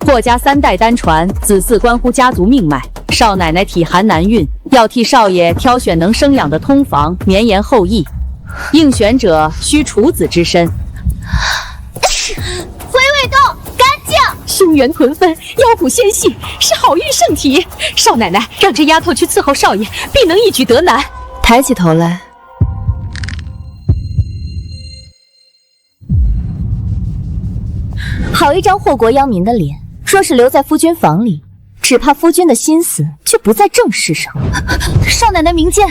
霍家3代单传，子嗣关乎家族命脉。少奶奶体寒难孕，要替少爷挑选能生养的通房，绵延后裔。应选者需处子之身。回味洞干净，胸元臀分，腰骨纤细，是好运圣体。少奶奶让这丫头去伺候少爷，必能一举得男。抬起头来。好一张祸国殃民的脸，若是留在夫君房里，只怕夫君的心思却不在正事上。少奶奶明鉴，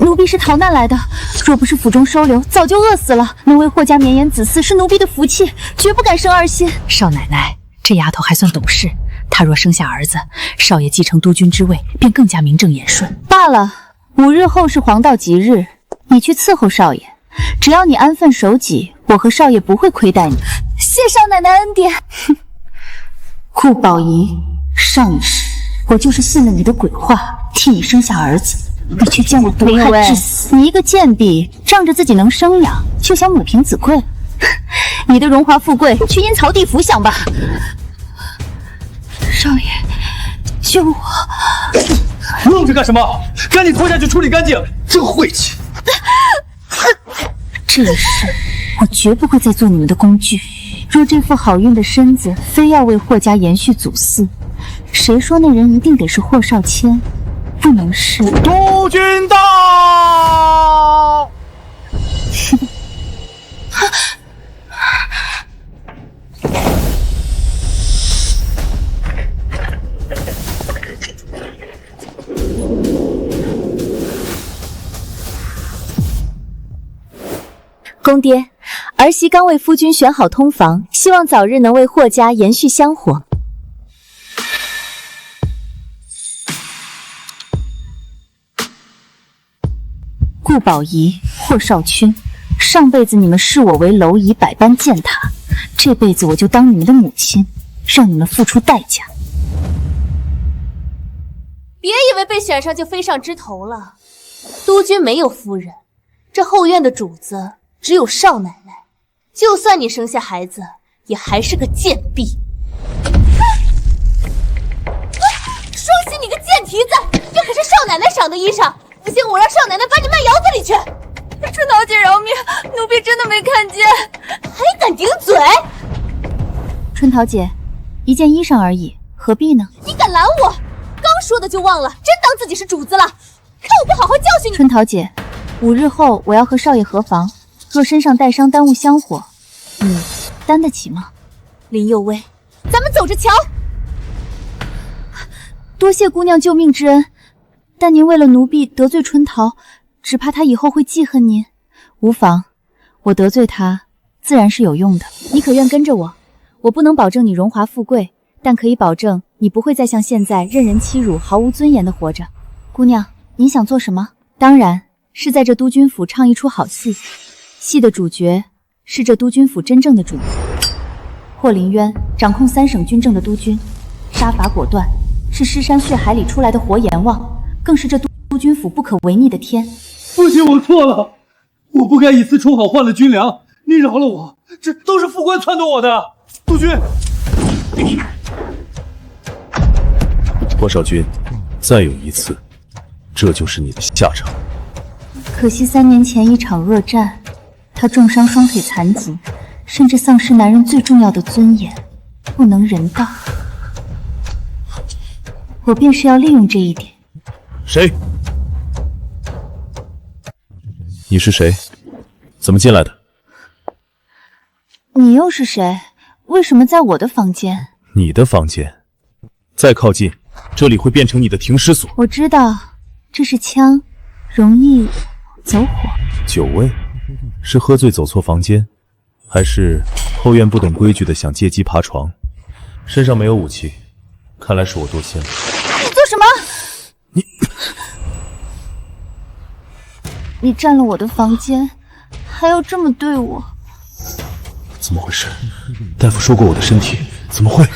奴婢是逃难来的，若不是府中收留，早就饿死了。能为霍家绵延子嗣是奴婢的福气，绝不敢生二心。少奶奶，这丫头还算懂事，她若生下儿子，少爷继承督军之位，便更加名正言顺。罢了，5日后是黄道吉日，你去伺候少爷，只要你安分守己，我和少爷不会亏待你。谢少奶奶恩典。顾宝仪，上一世我就是信了你的鬼话，替你生下儿子，你却将我毒害致死。你一个贱婢，仗着自己能生养，就想母凭子贵？你的荣华富贵，去阴曹地府享吧。少爷，救我！愣着干什么？赶紧拖下去处理干净！真晦气！这一世，我绝不会再做你们的工具。若这副好运的身子非要为霍家延续祖嗣，谁说那人一定得是霍少谦？不能是督军到！公爹，儿媳刚为夫君选好通房，希望早日能为霍家延续香火。顾宝仪、霍少卿，上辈子你们视我为蝼蚁，百般践踏，这辈子我就当你们的母亲，让你们付出代价。别以为被选上就飞上枝头了，督军没有夫人，这后院的主子只有少奶奶。就算你生下孩子，也还是个贱婢。双喜，你个贱蹄子，这可是少奶奶赏的衣裳，不信我让少奶奶把你卖窑子里去。春桃姐饶命，奴婢真的没看见，还敢顶嘴！春桃姐，一件衣裳而已，何必呢？你敢拦我？刚说的就忘了，真当自己是主子了？看我不好好教训你！春桃姐，5日后我要和少爷合房。若身上带伤耽误香火，你担得起吗？林佑薇，咱们走着瞧。多谢姑娘救命之恩，但您为了奴婢得罪春桃，只怕她以后会记恨您。无妨，我得罪她自然是有用的。你可愿跟着我？我不能保证你荣华富贵，但可以保证你不会再像现在任人欺辱、毫无尊严的活着。姑娘，您想做什么？当然是在这督军府唱一出好戏。戏的主角是这督军府真正的主人霍林渊，掌控3省军政的督军，杀伐果断，是尸山血海里出来的活阎王，更是这督军府不可违逆的天。父亲，我错了，我不该以次充好换了军粮，你饶了我，这都是副官撺掇我的。督军，霍少君，再有一次，这就是你的下场。可惜3年前一场恶战，他重伤双腿残疾，甚至丧失男人最重要的尊严，不能人道。我便是要利用这一点。谁？你是谁？怎么进来的？你又是谁？为什么在我的房间？你的房间。再靠近，这里会变成你的停尸所。我知道，这是枪，容易走火。酒味？是喝醉走错房间，还是后院不懂规矩的想借机爬床？身上没有武器，看来是我多心了。你做什么？你占了我的房间，还要这么对我？怎么回事？大夫说过我的身体，怎么会？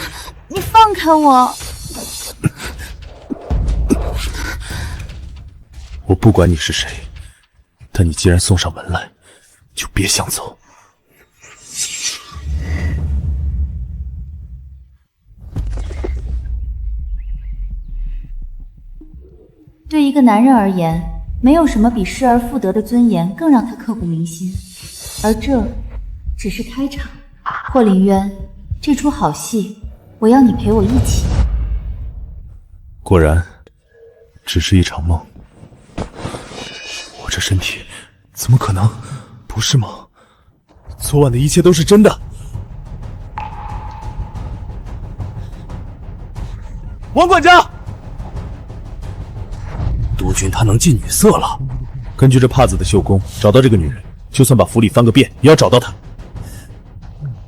你放开我！我不管你是谁，但你既然送上门来，就别想走。对一个男人而言，没有什么比失而复得的尊严更让他刻骨铭心。而这只是开场。霍林渊，这出好戏，我要你陪我一起。果然，只是一场梦。我这身体怎么可能？不是吗？昨晚的一切都是真的。王管家，督军他能进女色了。根据这帕子的绣工，找到这个女人，就算把府里翻个遍，也要找到她。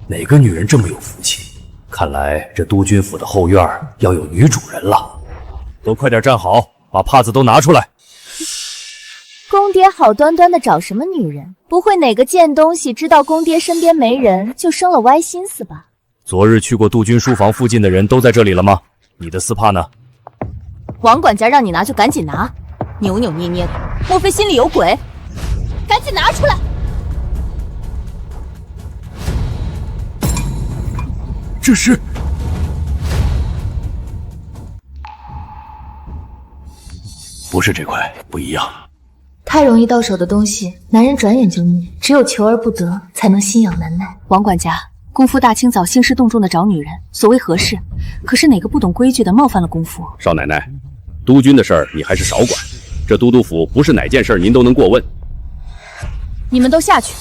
哪个女人这么有福气？看来这督军府的后院要有女主人了。都快点站好，把帕子都拿出来。公爹好端端的找什么女人？不会哪个贱东西知道公爹身边没人，就生了歪心思吧？昨日去过督军书房附近的人都在这里了吗？你的丝帕呢？王管家让你拿就赶紧拿，扭扭捏捏的，莫非心里有鬼？赶紧拿出来！这是……不是这块，不一样。太容易到手的东西，男人转眼就腻，只有求而不得，才能心痒难耐。王管家，功夫大清早兴师动众的找女人，所谓何事？可是哪个不懂规矩的冒犯了功夫？少奶奶，督军的事儿你还是少管，这都督府不是哪件事您都能过问。你们都下去。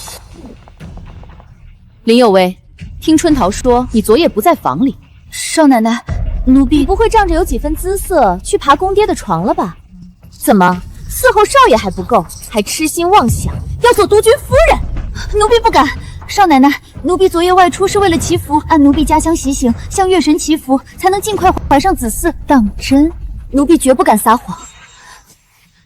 林有为，听春桃说你昨夜不在房里。少奶奶，奴婢不会仗着有几分姿色去爬公爹的床了吧？怎么伺候少爷还不够，还痴心妄想要做督军夫人？奴婢不敢。少奶奶，奴婢昨夜外出是为了祈福，按奴婢家乡习性，向月神祈福，才能尽快怀上子嗣。当真，奴婢绝不敢撒谎。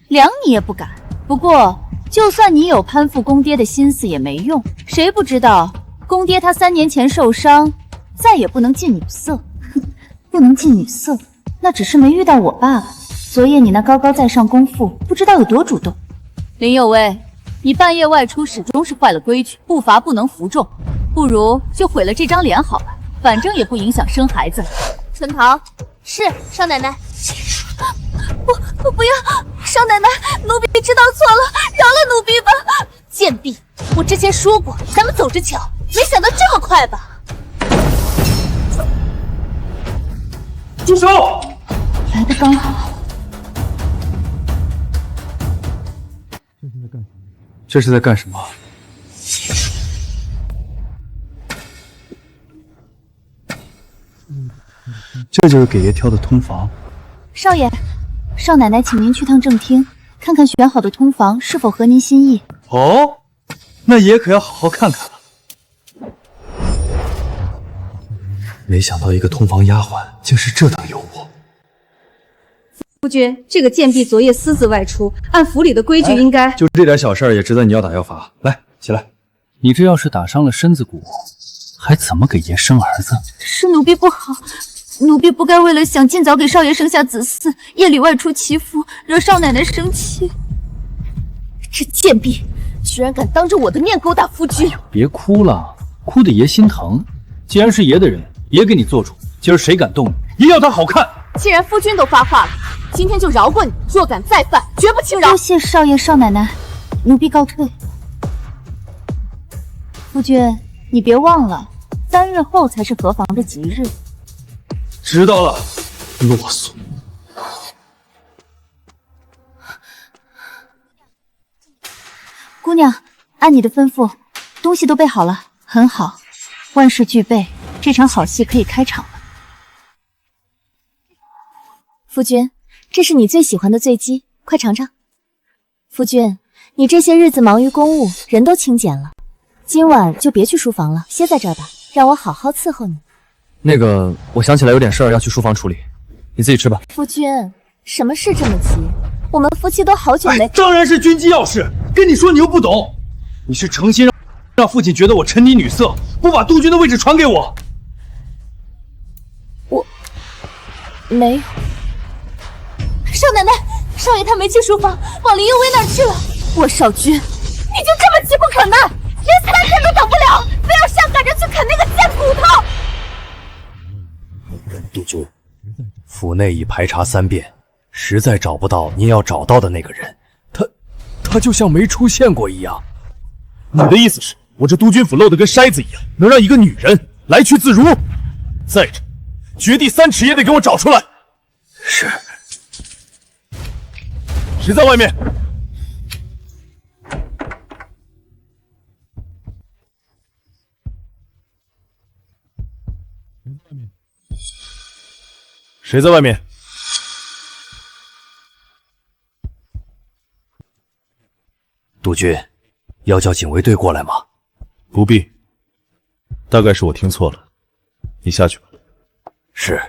量你也不敢。不过，就算你有攀附公爹的心思也没用，谁不知道公爹他3年前受伤，再也不能近女色。哼，不能近女色，那只是没遇到我罢了。昨夜你那高高在上功夫，不知道有多主动。林有为，你半夜外出始终是坏了规矩，步伐不能服众，不如就毁了这张脸好了，反正也不影响生孩子。春桃，是少奶奶。不要，少奶奶，奴婢知道错了，饶了奴婢吧。贱婢，我之前说过咱们走着瞧，没想到这么快吧？住手！来的刚好。这是在干什么？这就是给爷挑的通房。少爷，少奶奶请您去趟正厅，看看选好的通房是否合您心意。哦，那爷可要好好看看了。没想到一个通房丫鬟竟是这等尤物。夫君，这个贱婢昨夜私自外出，按府里的规矩应该……就这点小事儿也值得你要打要罚？来，起来。你这要是打伤了身子骨，还怎么给爷生儿子？是奴婢不好，奴婢不该为了想尽早给少爷生下子嗣，夜里外出祈福，惹少奶奶生气。这贱婢居然敢当着我的面勾搭夫君！别哭了，哭的爷心疼。既然是爷的人，爷给你做主，今儿谁敢动你，爷要他好看。既然夫君都发话了，今天就饶过你，若敢再犯，绝不轻饶。多谢少爷少奶奶，奴婢告退。夫君，你别忘了，3日后才是合房的吉日。知道了，啰嗦。姑娘，按你的吩咐，东西都备好了，很好，万事俱备，这场好戏可以开场了。夫君，这是你最喜欢的醉鸡，快尝尝。夫君，你这些日子忙于公务，人都清简了，今晚就别去书房了，歇在这儿吧，让我好好伺候你。那个，我想起来有点事儿要去书房处理，你自己吃吧。夫君，什么事这么急？我们夫妻都好久没……当然是军机要事，跟你说你又不懂，你是诚心让父亲觉得我沉溺女色，不把督军的位置传给我。我没有。少奶奶，少爷他没去书房，往林有为那儿去了。我少君，你就这么急不可耐，连3天都等不了，非要上赶着去啃那个贱骨头！督军，府内已排查3遍，实在找不到您要找到的那个人，他就像没出现过一样。你的意思是，我这督军府漏得跟筛子一样，能让一个女人来去自如？再者，掘地3尺也得给我找出来。是。谁在外面？谁在外面？督军，要叫警卫队过来吗？不必，大概是我听错了，你下去吧。是。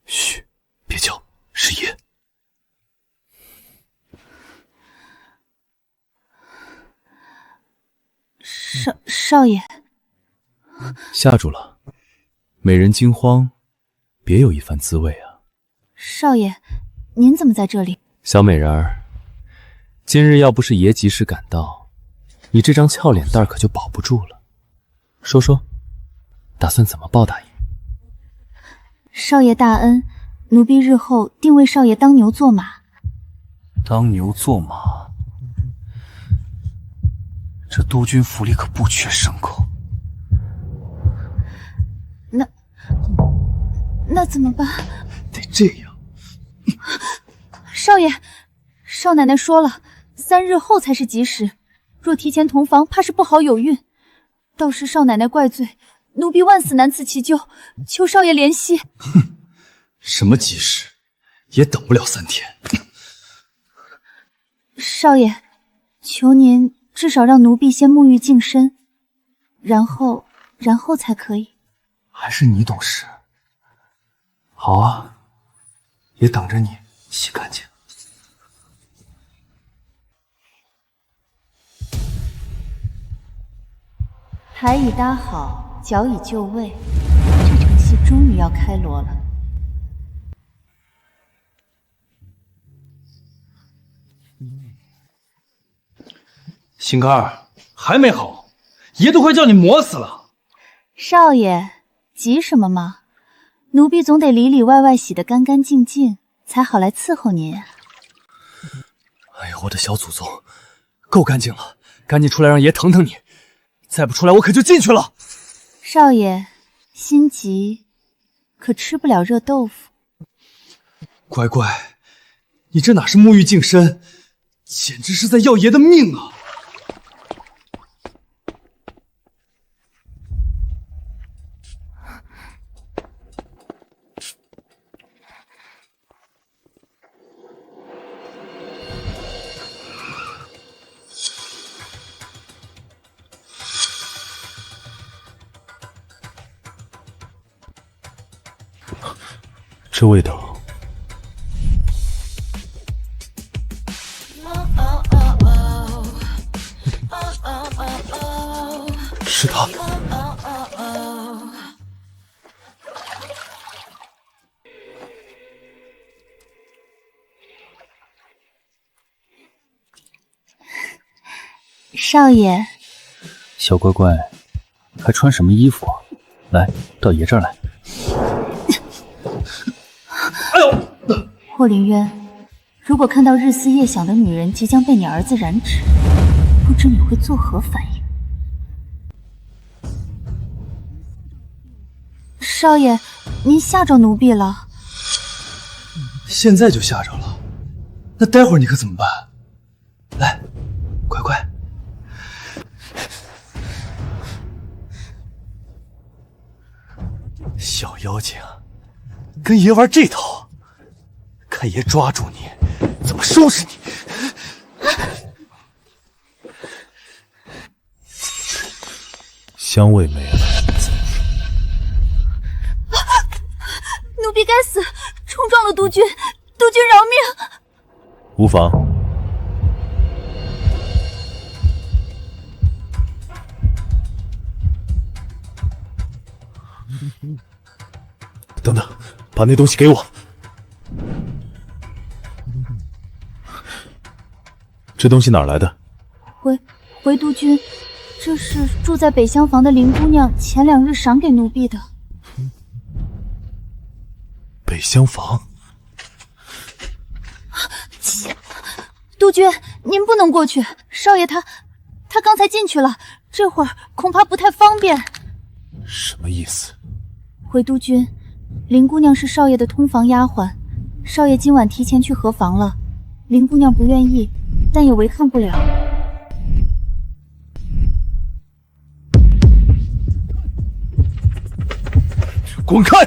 嘘，别叫，是爷。少爷，吓住了，美人惊慌，别有一番滋味啊。少爷，您怎么在这里？小美人儿，今日要不是爷及时赶到，你这张俏脸蛋可就保不住了。说说，打算怎么报答爷？少爷大恩，奴婢日后定为少爷当牛做马。当牛做马，这督军府里可不缺牲口。那怎么办？得这样。少爷，少奶奶说了，3日后才是吉时，若提前同房，怕是不好有孕。到时少奶奶怪罪，奴婢万死难辞其咎，求少爷怜惜。哼，什么吉时，也等不了3天。少爷，求您至少让奴婢先沐浴净身，然后才可以。还是你懂事。好啊，也等着你洗干净。台已搭好，脚已就位，这场戏终于要开锣了。心肝儿还没好，爷都快叫你磨死了。少爷，急什么嘛？奴婢总得里里外外洗得干干净净，才好来伺候您啊。哎呀，我的小祖宗，够干净了，赶紧出来让爷疼疼你，再不出来我可就进去了。少爷，心急，可吃不了热豆腐。乖乖，你这哪是沐浴净身，简直是在要爷的命啊！这味道，是他。少爷，小乖乖，还穿什么衣服啊？来，到爷这儿来。哎呦！霍林渊，如果看到日思夜想的女人即将被你儿子染指，不知你会作何反应？少爷，您吓着奴婢了。现在就吓着了，那待会儿你可怎么办？来，乖乖。小妖精，跟爷玩这套，看爷抓住你，怎么收拾你！香味没了，奴婢该死，冲撞了督军，督军饶命！无妨，把那东西给我。这东西哪儿来的？回督军，这是住在北厢房的林姑娘前2日赏给奴婢的。北厢房。督军，您不能过去，少爷他刚才进去了，这会儿恐怕不太方便。什么意思？回督军，林姑娘是少爷的通房丫鬟，少爷今晚提前去合房了，林姑娘不愿意，但也违抗不了。滚开！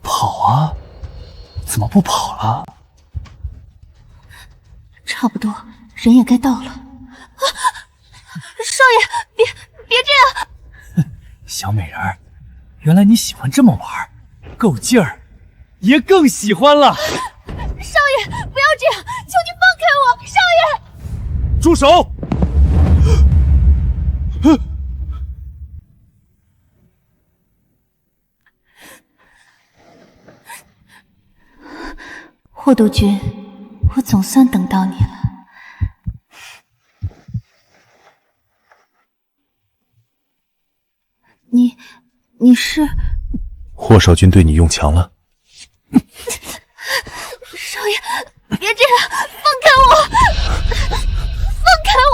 跑啊！怎么不跑了？差不多，人也该到了。少爷，别这样！小美人儿，原来你喜欢这么玩，够劲儿，爷更喜欢了。少爷，不要这样，求你放开我！少爷，住手！霍督军，我总算等到你了。你是？霍少君对你用强了。少爷，别这样，放开我！放开我！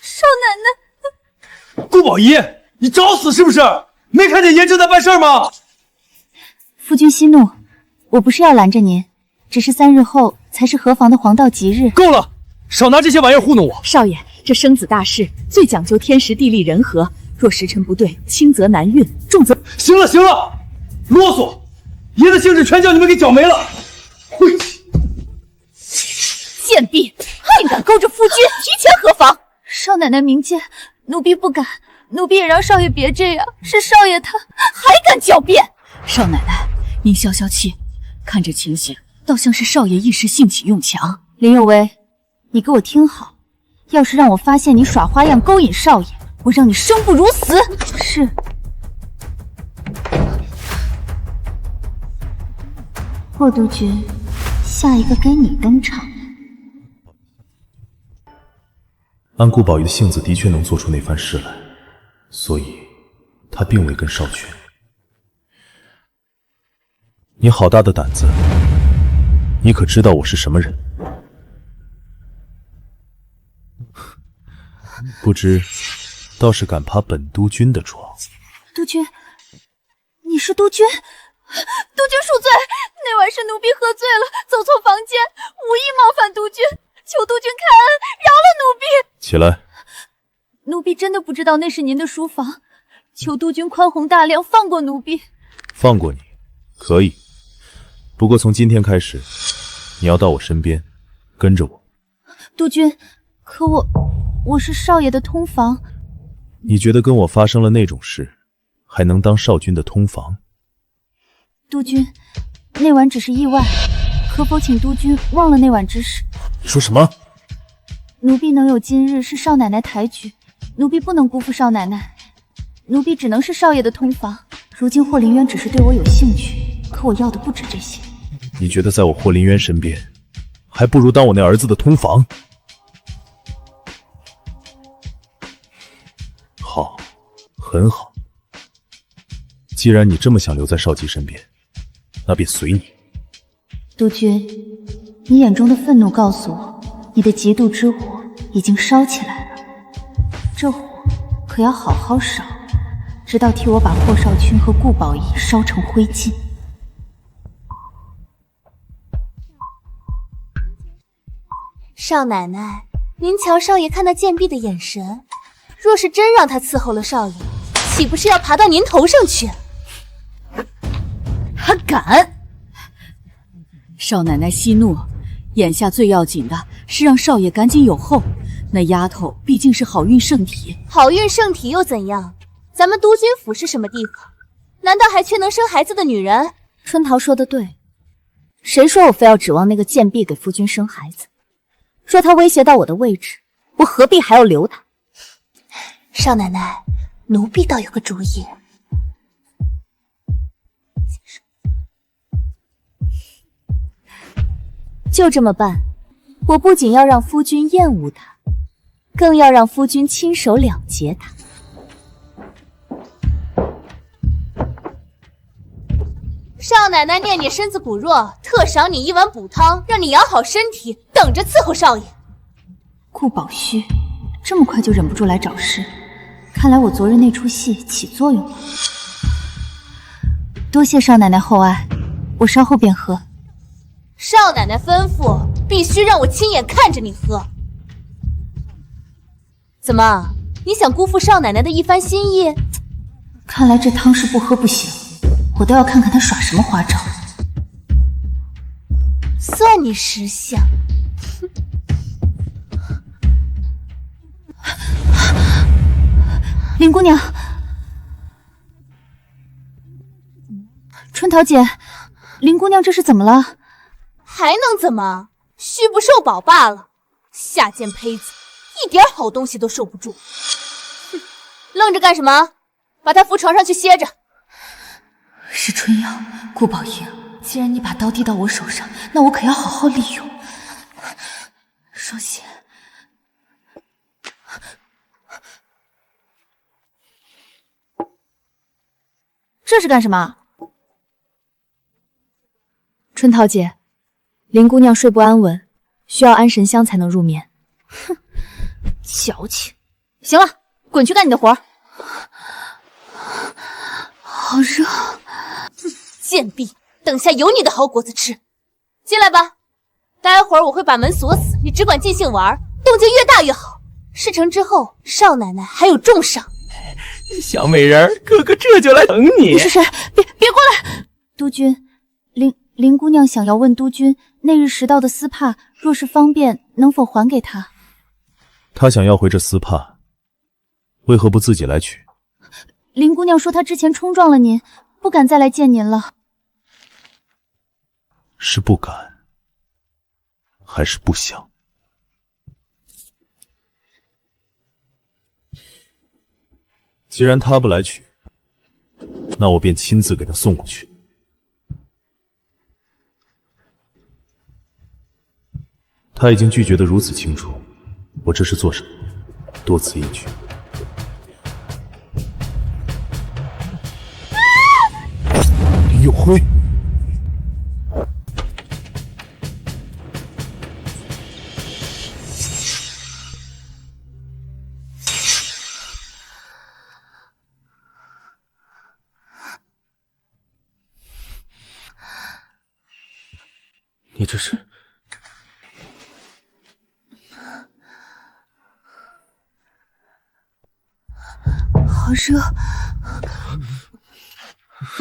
少奶奶。顾宝仪，你找死是不是？没看见爷正在办事吗？夫君息怒，我不是要拦着您，只是3日后才是合房的黄道吉日。够了，少拿这些玩意儿糊弄我！少爷，这生子大事最讲究天时地利人和，若时辰不对，轻则难运，重则……行了，啰嗦！爷的兴致全叫你们给搅没了。晦气！贱婢，竟敢勾着夫君提前合房！少奶奶明鉴，奴婢不敢，奴婢也让少爷别这样。是少爷他还敢狡辩！少奶奶，您消消气，看这情形，倒像是少爷一时兴起用强。林有为，你给我听好，要是让我发现你耍花样勾引少爷，我让你生不如死！是。霍督军，下一个该你登场。按顾宝仪的性子，的确能做出那番事来，所以他并未跟少君。你好大的胆子！你可知道我是什么人？不知倒是敢爬本督军的床。督军，你是督军？督军恕罪，那晚是奴婢喝醉了，走错房间，无意冒犯督军，求督军开恩，饶了奴婢。起来。奴婢真的不知道那是您的书房，求督军宽宏大量，放过奴婢。放过你，可以。不过从今天开始，你要到我身边，跟着我。督军，可我是少爷的通房。你觉得跟我发生了那种事，还能当少君的通房？督军，那晚只是意外，可否请督军忘了那晚之事？你说什么？奴婢能有今日是少奶奶抬举，奴婢不能辜负少奶奶，奴婢只能是少爷的通房。如今霍林渊只是对我有兴趣，可我要的不止这些。你觉得在我霍林渊身边，还不如当我那儿子的通房？好，很好。既然你这么想留在少姬身边，那便随你。督军，你眼中的愤怒告诉我，你的嫉妒之火已经烧起来了。这火可要好好烧，直到替我把霍少君和顾宝仪烧成灰烬。少奶奶，您瞧少爷看那贱婢的眼神，若是真让他伺候了少爷，岂不是要爬到您头上去？他敢！少奶奶息怒，眼下最要紧的是让少爷赶紧有后。那丫头毕竟是好运圣体，好运圣体又怎样？咱们督军府是什么地方？难道还缺能生孩子的女人？春桃说的对，谁说我非要指望那个贱婢给夫君生孩子？若他威胁到我的位置，我何必还要留他？少奶奶，奴婢倒有个主意。就这么办，我不仅要让夫君厌恶他，更要让夫君亲手了结他。少奶奶念你身子骨弱，特赏你1碗补汤，让你养好身体，等着伺候少爷。顾宝虚这么快就忍不住来找事，看来我昨日那出戏起作用了。多谢少奶奶厚爱，我稍后便喝。少奶奶吩咐，必须让我亲眼看着你喝。怎么，你想辜负少奶奶的一番心意？看来这汤是不喝不行，我倒要看看他耍什么花招。算你识相。林姑娘，春桃姐，林姑娘这是怎么了？还能怎么？虚不受饱罢了。下贱胚子，一点好东西都受不住。哼，愣着干什么？把他扶床上去歇着。是春药，顾宝英，既然你把刀递到我手上，那我可要好好利用。双喜，这是干什么？春桃姐，林姑娘睡不安稳，需要安神香才能入眠。哼，矫情！行了，滚去干你的活儿。好热。贱婢，等下有你的好果子吃。进来吧，待会儿我会把门锁死，你只管尽兴玩，动静越大越好。事成之后，少奶奶还有重赏。小美人儿，哥哥这就来等你。你是谁？别过来！督军，林姑娘想要问督军，那日拾到的丝帕，若是方便，能否还给她？她想要回这丝帕，为何不自己来取？林姑娘说她之前冲撞了您，不敢再来见您了。是不敢，还是不想？既然他不来取，那我便亲自给他送过去。他已经拒绝得如此清楚，我这是做什么？多此一举。林有辉，你这是？好热，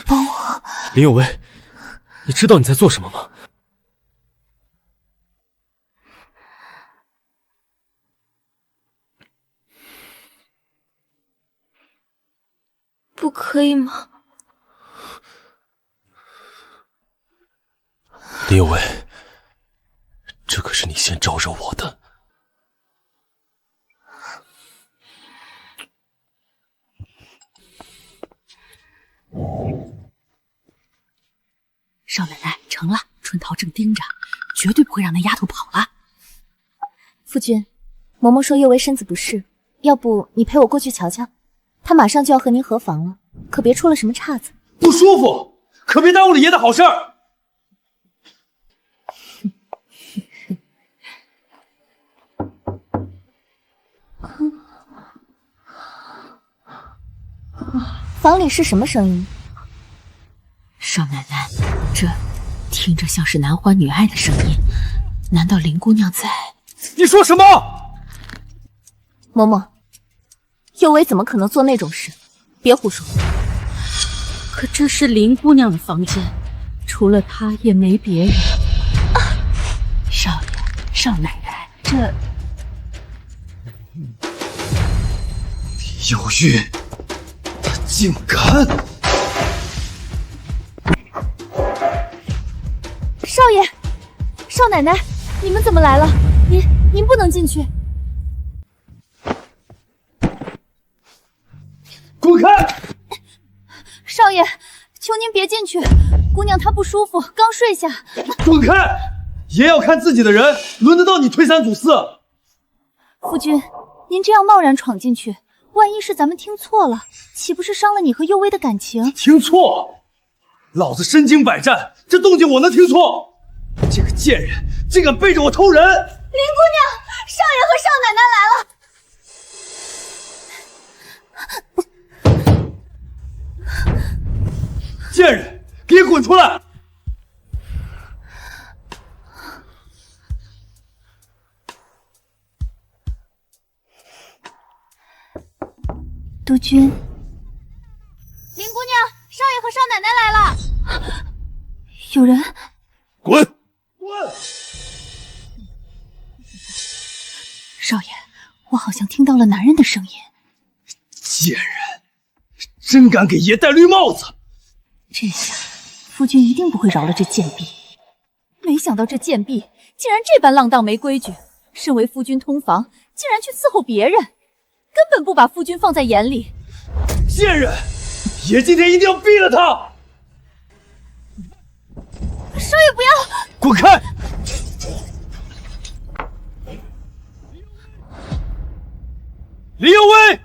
帮我！林有为，你知道你在做什么吗？不可以吗？林有为，这可是你先招惹我的。少奶奶，成了，春桃正盯着，绝对不会让那丫头跑了。夫君，嬷嬷说幼为身子不适，要不你陪我过去瞧瞧？她马上就要和您合房了，可别出了什么岔子。不舒服，可别耽误了爷的好事儿。房里是什么声音？少奶奶，这听着像是男欢女爱的声音，难道林姑娘在？你说什么？嬷嬷，幼为怎么可能做那种事？别胡说。可这是林姑娘的房间，除了她也没别人。少爷，少奶奶，这有玉，他竟敢！少爷，少奶奶，你们怎么来了？您不能进去。滚开！少爷，求您别进去，姑娘她不舒服，刚睡下。滚开！爷要看自己的人，轮得到你推三阻四？夫君，您这样贸然闯进去，万一是咱们听错了，岂不是伤了你和幼薇的感情？听错？老子身经百战，这动静我能听错？这个贱人竟敢背着我偷人！林姑娘，少爷和少奶奶来了。贱人，给我滚出来！督军，林姑娘，少爷和少奶奶来了。有人！滚！滚！少爷，我好像听到了男人的声音。贱人，真敢给爷戴绿帽子！这下，夫君一定不会饶了这贱婢。没想到这贱婢竟然这般浪荡没规矩，身为夫君通房，竟然去伺候别人，根本不把夫君放在眼里。贱人，爷今天一定要毙了他！少爷不要！滚开！林有为！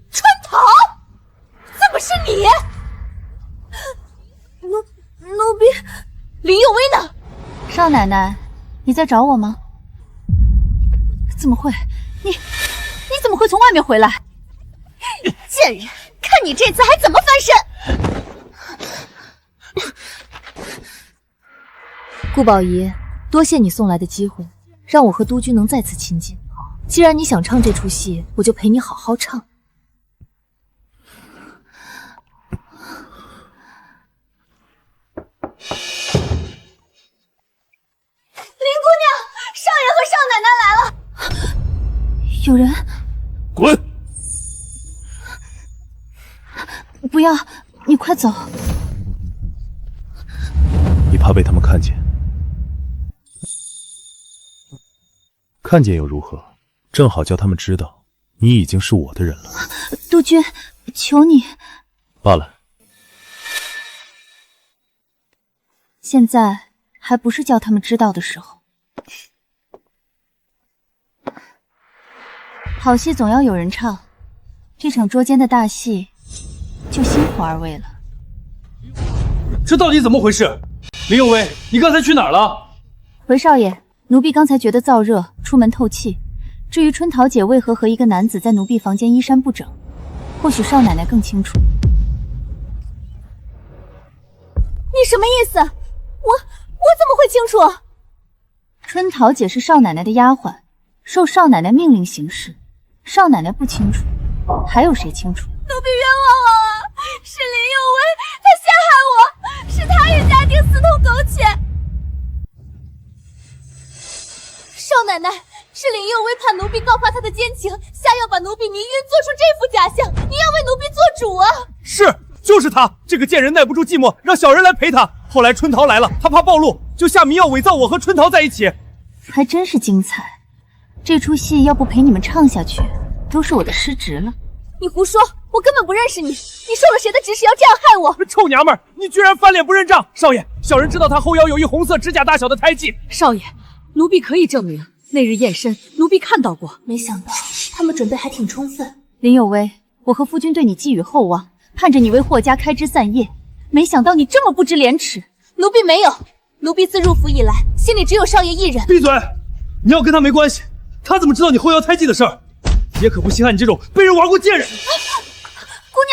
春桃，怎么是你？奴婢，林有为呢？少奶奶，你在找我吗？怎么会？你怎么会从外面回来？贱人，看你这次还怎么翻身！顾宝仪，多谢你送来的机会，让我和督军能再次亲近。既然你想唱这出戏，我就陪你好好唱。林姑娘，少爷和少奶奶来了。有人！滚！不要，你快走。你怕被他们看见？看见又如何？正好叫他们知道，你已经是我的人了。督军，求你。罢了。现在还不是叫他们知道的时候。好戏总要有人唱，这场捉奸的大戏就辛苦二位了。这到底怎么回事？林有为，你刚才去哪儿了？回少爷，奴婢刚才觉得燥热，出门透气。至于春桃姐为何和一个男子在奴婢房间衣衫不整，或许少奶奶更清楚。你什么意思？我怎么会清楚？春桃姐是少奶奶的丫鬟，受少奶奶命令行事。少奶奶不清楚，还有谁清楚？奴婢冤枉啊！是林有为，他陷害我，是他与家丁私通苟且。少奶奶，是林有为怕奴婢告发他的奸情，下药把奴婢迷晕，做出这副假象。你要为奴婢做主啊！是，就是他，这个贱人耐不住寂寞，让小人来陪他。后来春桃来了，他怕暴露，就下迷药伪造我和春桃在一起。还真是精彩。这出戏要不陪你们唱下去，都是我的失职了。你胡说，我根本不认识你，你受了谁的指使要这样害我？臭娘们儿，你居然翻脸不认账！少爷，小人知道他后腰有一红色指甲大小的胎记。少爷，奴婢可以证明，那日验身，奴婢看到过。没想到他们准备还挺充分。林有为，我和夫君对你寄予厚望，盼着你为霍家开枝散叶，没想到你这么不知廉耻。奴婢没有，奴婢自入府以来，心里只有少爷一人。闭嘴！你要跟他没关系，他怎么知道你后腰胎记的事儿？也可不稀罕你这种被人玩过贱人。姑娘，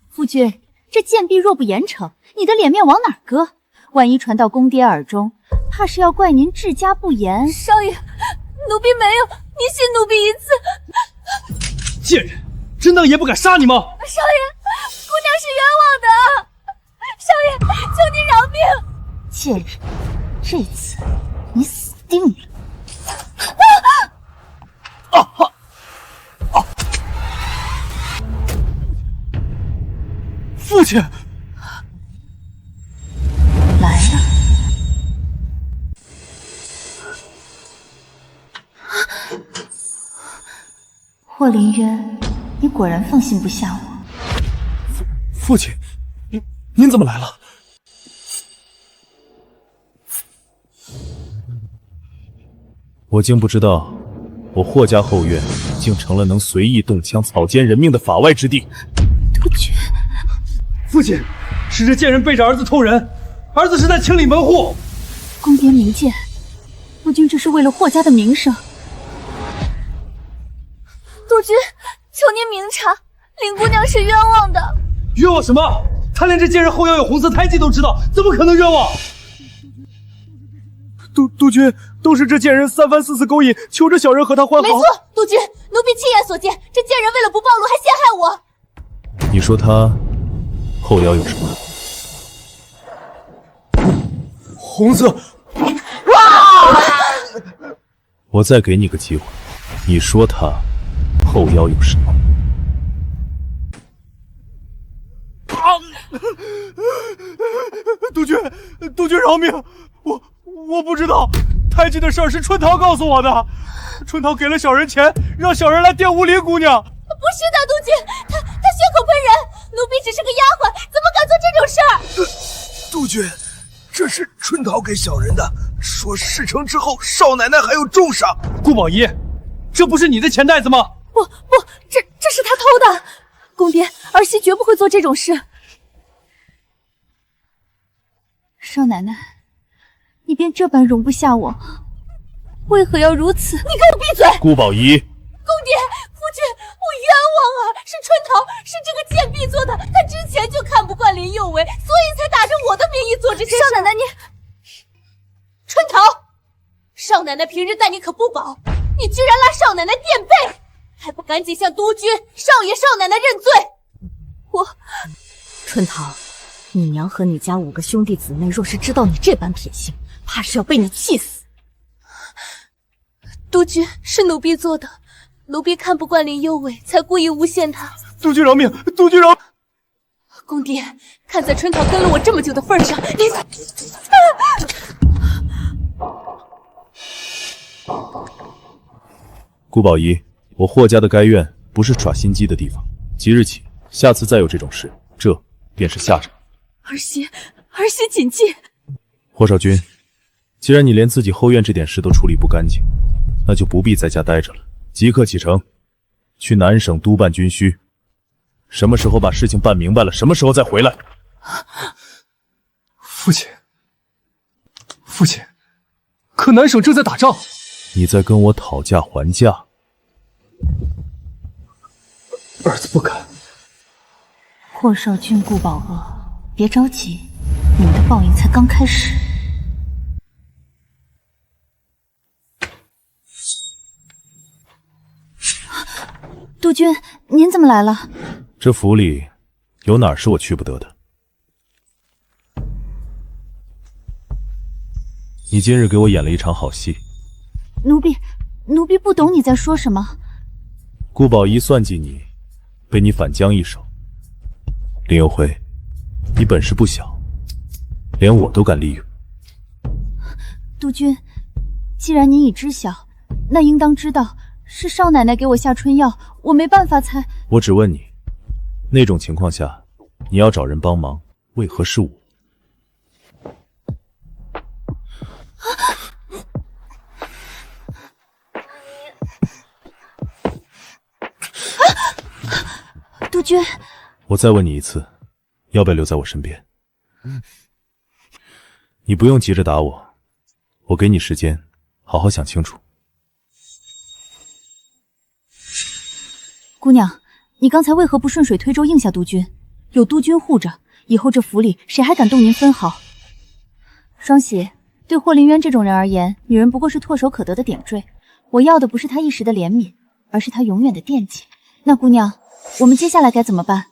夫君，这贱婢若不严惩，你的脸面往哪儿搁？万一传到公爹耳中，怕是要怪您治家不严。少爷，奴婢没有，你信奴婢一次。贱人，真当爷不敢杀你吗？少爷，姑娘是冤枉的。少爷，求您饶命！贱人，这次你死定了！父亲来了。霍林渊，你果然放心不下我。父亲，您怎么来了？我竟不知道，我霍家后院竟成了能随意动枪、草菅人命的法外之地。督军，父亲，是这贱人背着儿子偷人，儿子是在清理门户。宫边明鉴，督军这是为了霍家的名声。督军，求您明察，林姑娘是冤枉的。冤枉什么？他连这贱人后腰有红色胎记都知道，怎么可能冤枉？督军，都是这贱人三番四次勾引，求着小人和他换好。没错，督军，奴婢亲眼所见，这贱人为了不暴露还陷害我。你说他后腰有什么？红色。我再给你个机会，你说他后腰有什么？督军饶命！我不知道，胎记的事儿是春桃告诉我的。春桃给了小人钱，让小人来玷污林姑娘。不是的，督军，他血口喷人，奴婢只是个丫鬟，怎么敢做这种事儿？督军，这是春桃给小人的，说事成之后少奶奶还有重赏。顾宝仪，这不是你的钱袋子吗？不，这是他偷的。宫边，儿媳绝不会做这种事。少奶奶，你便这般容不下我，为何要如此？你给我闭嘴！顾宝仪，公爹，夫君，我冤枉啊！是春桃，是这个贱婢做的。她之前就看不惯林有为，所以才打着我的名义做这些事。少奶奶，你春桃，少奶奶平日待你可不薄，你居然拉少奶奶垫背，还不赶紧向督军、少爷、少奶奶认罪！春桃，你娘和你家5个兄弟姊妹若是知道你这般品行，怕是要被你气死。督军，是奴婢做的，奴婢看不惯林有为，才故意诬陷他。督军饶命！督军饶！公爹，看在春桃跟了我这么久的份上，你……顾宝仪，我霍家的该院不是耍心机的地方。即日起，下次再有这种事，这便是下场。儿媳谨记。霍少君，既然你连自己后院这点事都处理不干净，那就不必在家待着了，即刻启程，去南省督办军需。什么时候把事情办明白了，什么时候再回来。父亲，可南省正在打仗。你在跟我讨价还价？儿子不敢。霍少君、顾宝娥，别着急，你们的报应才刚开始。督军，您怎么来了？这府里有哪儿是我去不得的？你今日给我演了一场好戏。奴婢不懂你在说什么。顾宝仪算计你，被你反将一手。林有辉，你本事不小，连我都敢利用。督军，既然您已知晓，那应当知道是少奶奶给我下春药，我没办法才……我只问你，那种情况下，你要找人帮忙，为何是我？督军，我再问你一次，要不要留在我身边？你不用急着打我，我给你时间，好好想清楚。姑娘，你刚才为何不顺水推舟应下督军？有督军护着，以后这府里谁还敢动您分毫？双喜，对霍林渊这种人而言，女人不过是唾手可得的点缀。我要的不是他一时的怜悯，而是他永远的惦记。那姑娘，我们接下来该怎么办？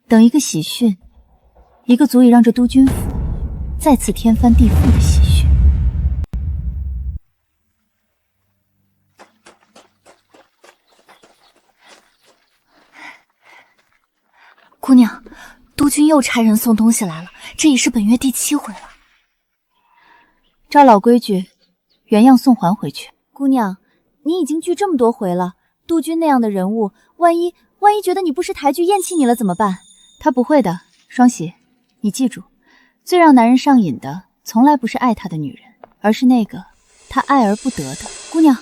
等一个喜讯，一个足以让这督军府再次天翻地覆的喜讯。姑娘，督军又差人送东西来了，这已是本月第7回了。照老规矩，原样送还回去。姑娘，你已经聚这么多回了，督军那样的人物，万一觉得你不识抬举，厌弃你了怎么办？他不会的，双喜，你记住，最让男人上瘾的，从来不是爱他的女人，而是那个他爱而不得的姑娘。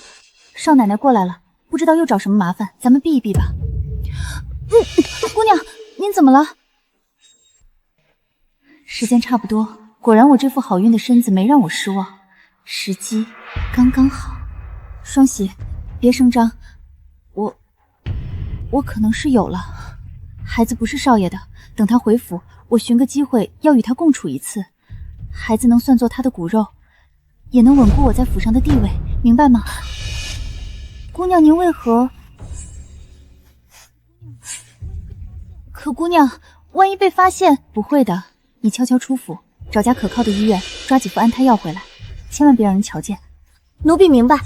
少奶奶过来了，不知道又找什么麻烦，咱们避一避吧。姑娘，您怎么了？时间差不多，果然我这副好运的身子没让我失望，时机刚刚好。双喜，别声张，我可能是有了。孩子不是少爷的，等他回府，我寻个机会要与他共处一次，孩子能算作他的骨肉，也能稳固我在府上的地位，明白吗？姑娘，您为何？可姑娘，万一被发现，不会的，你悄悄出府，找家可靠的医院，抓几副安胎药回来，千万别让人瞧见。奴婢明白。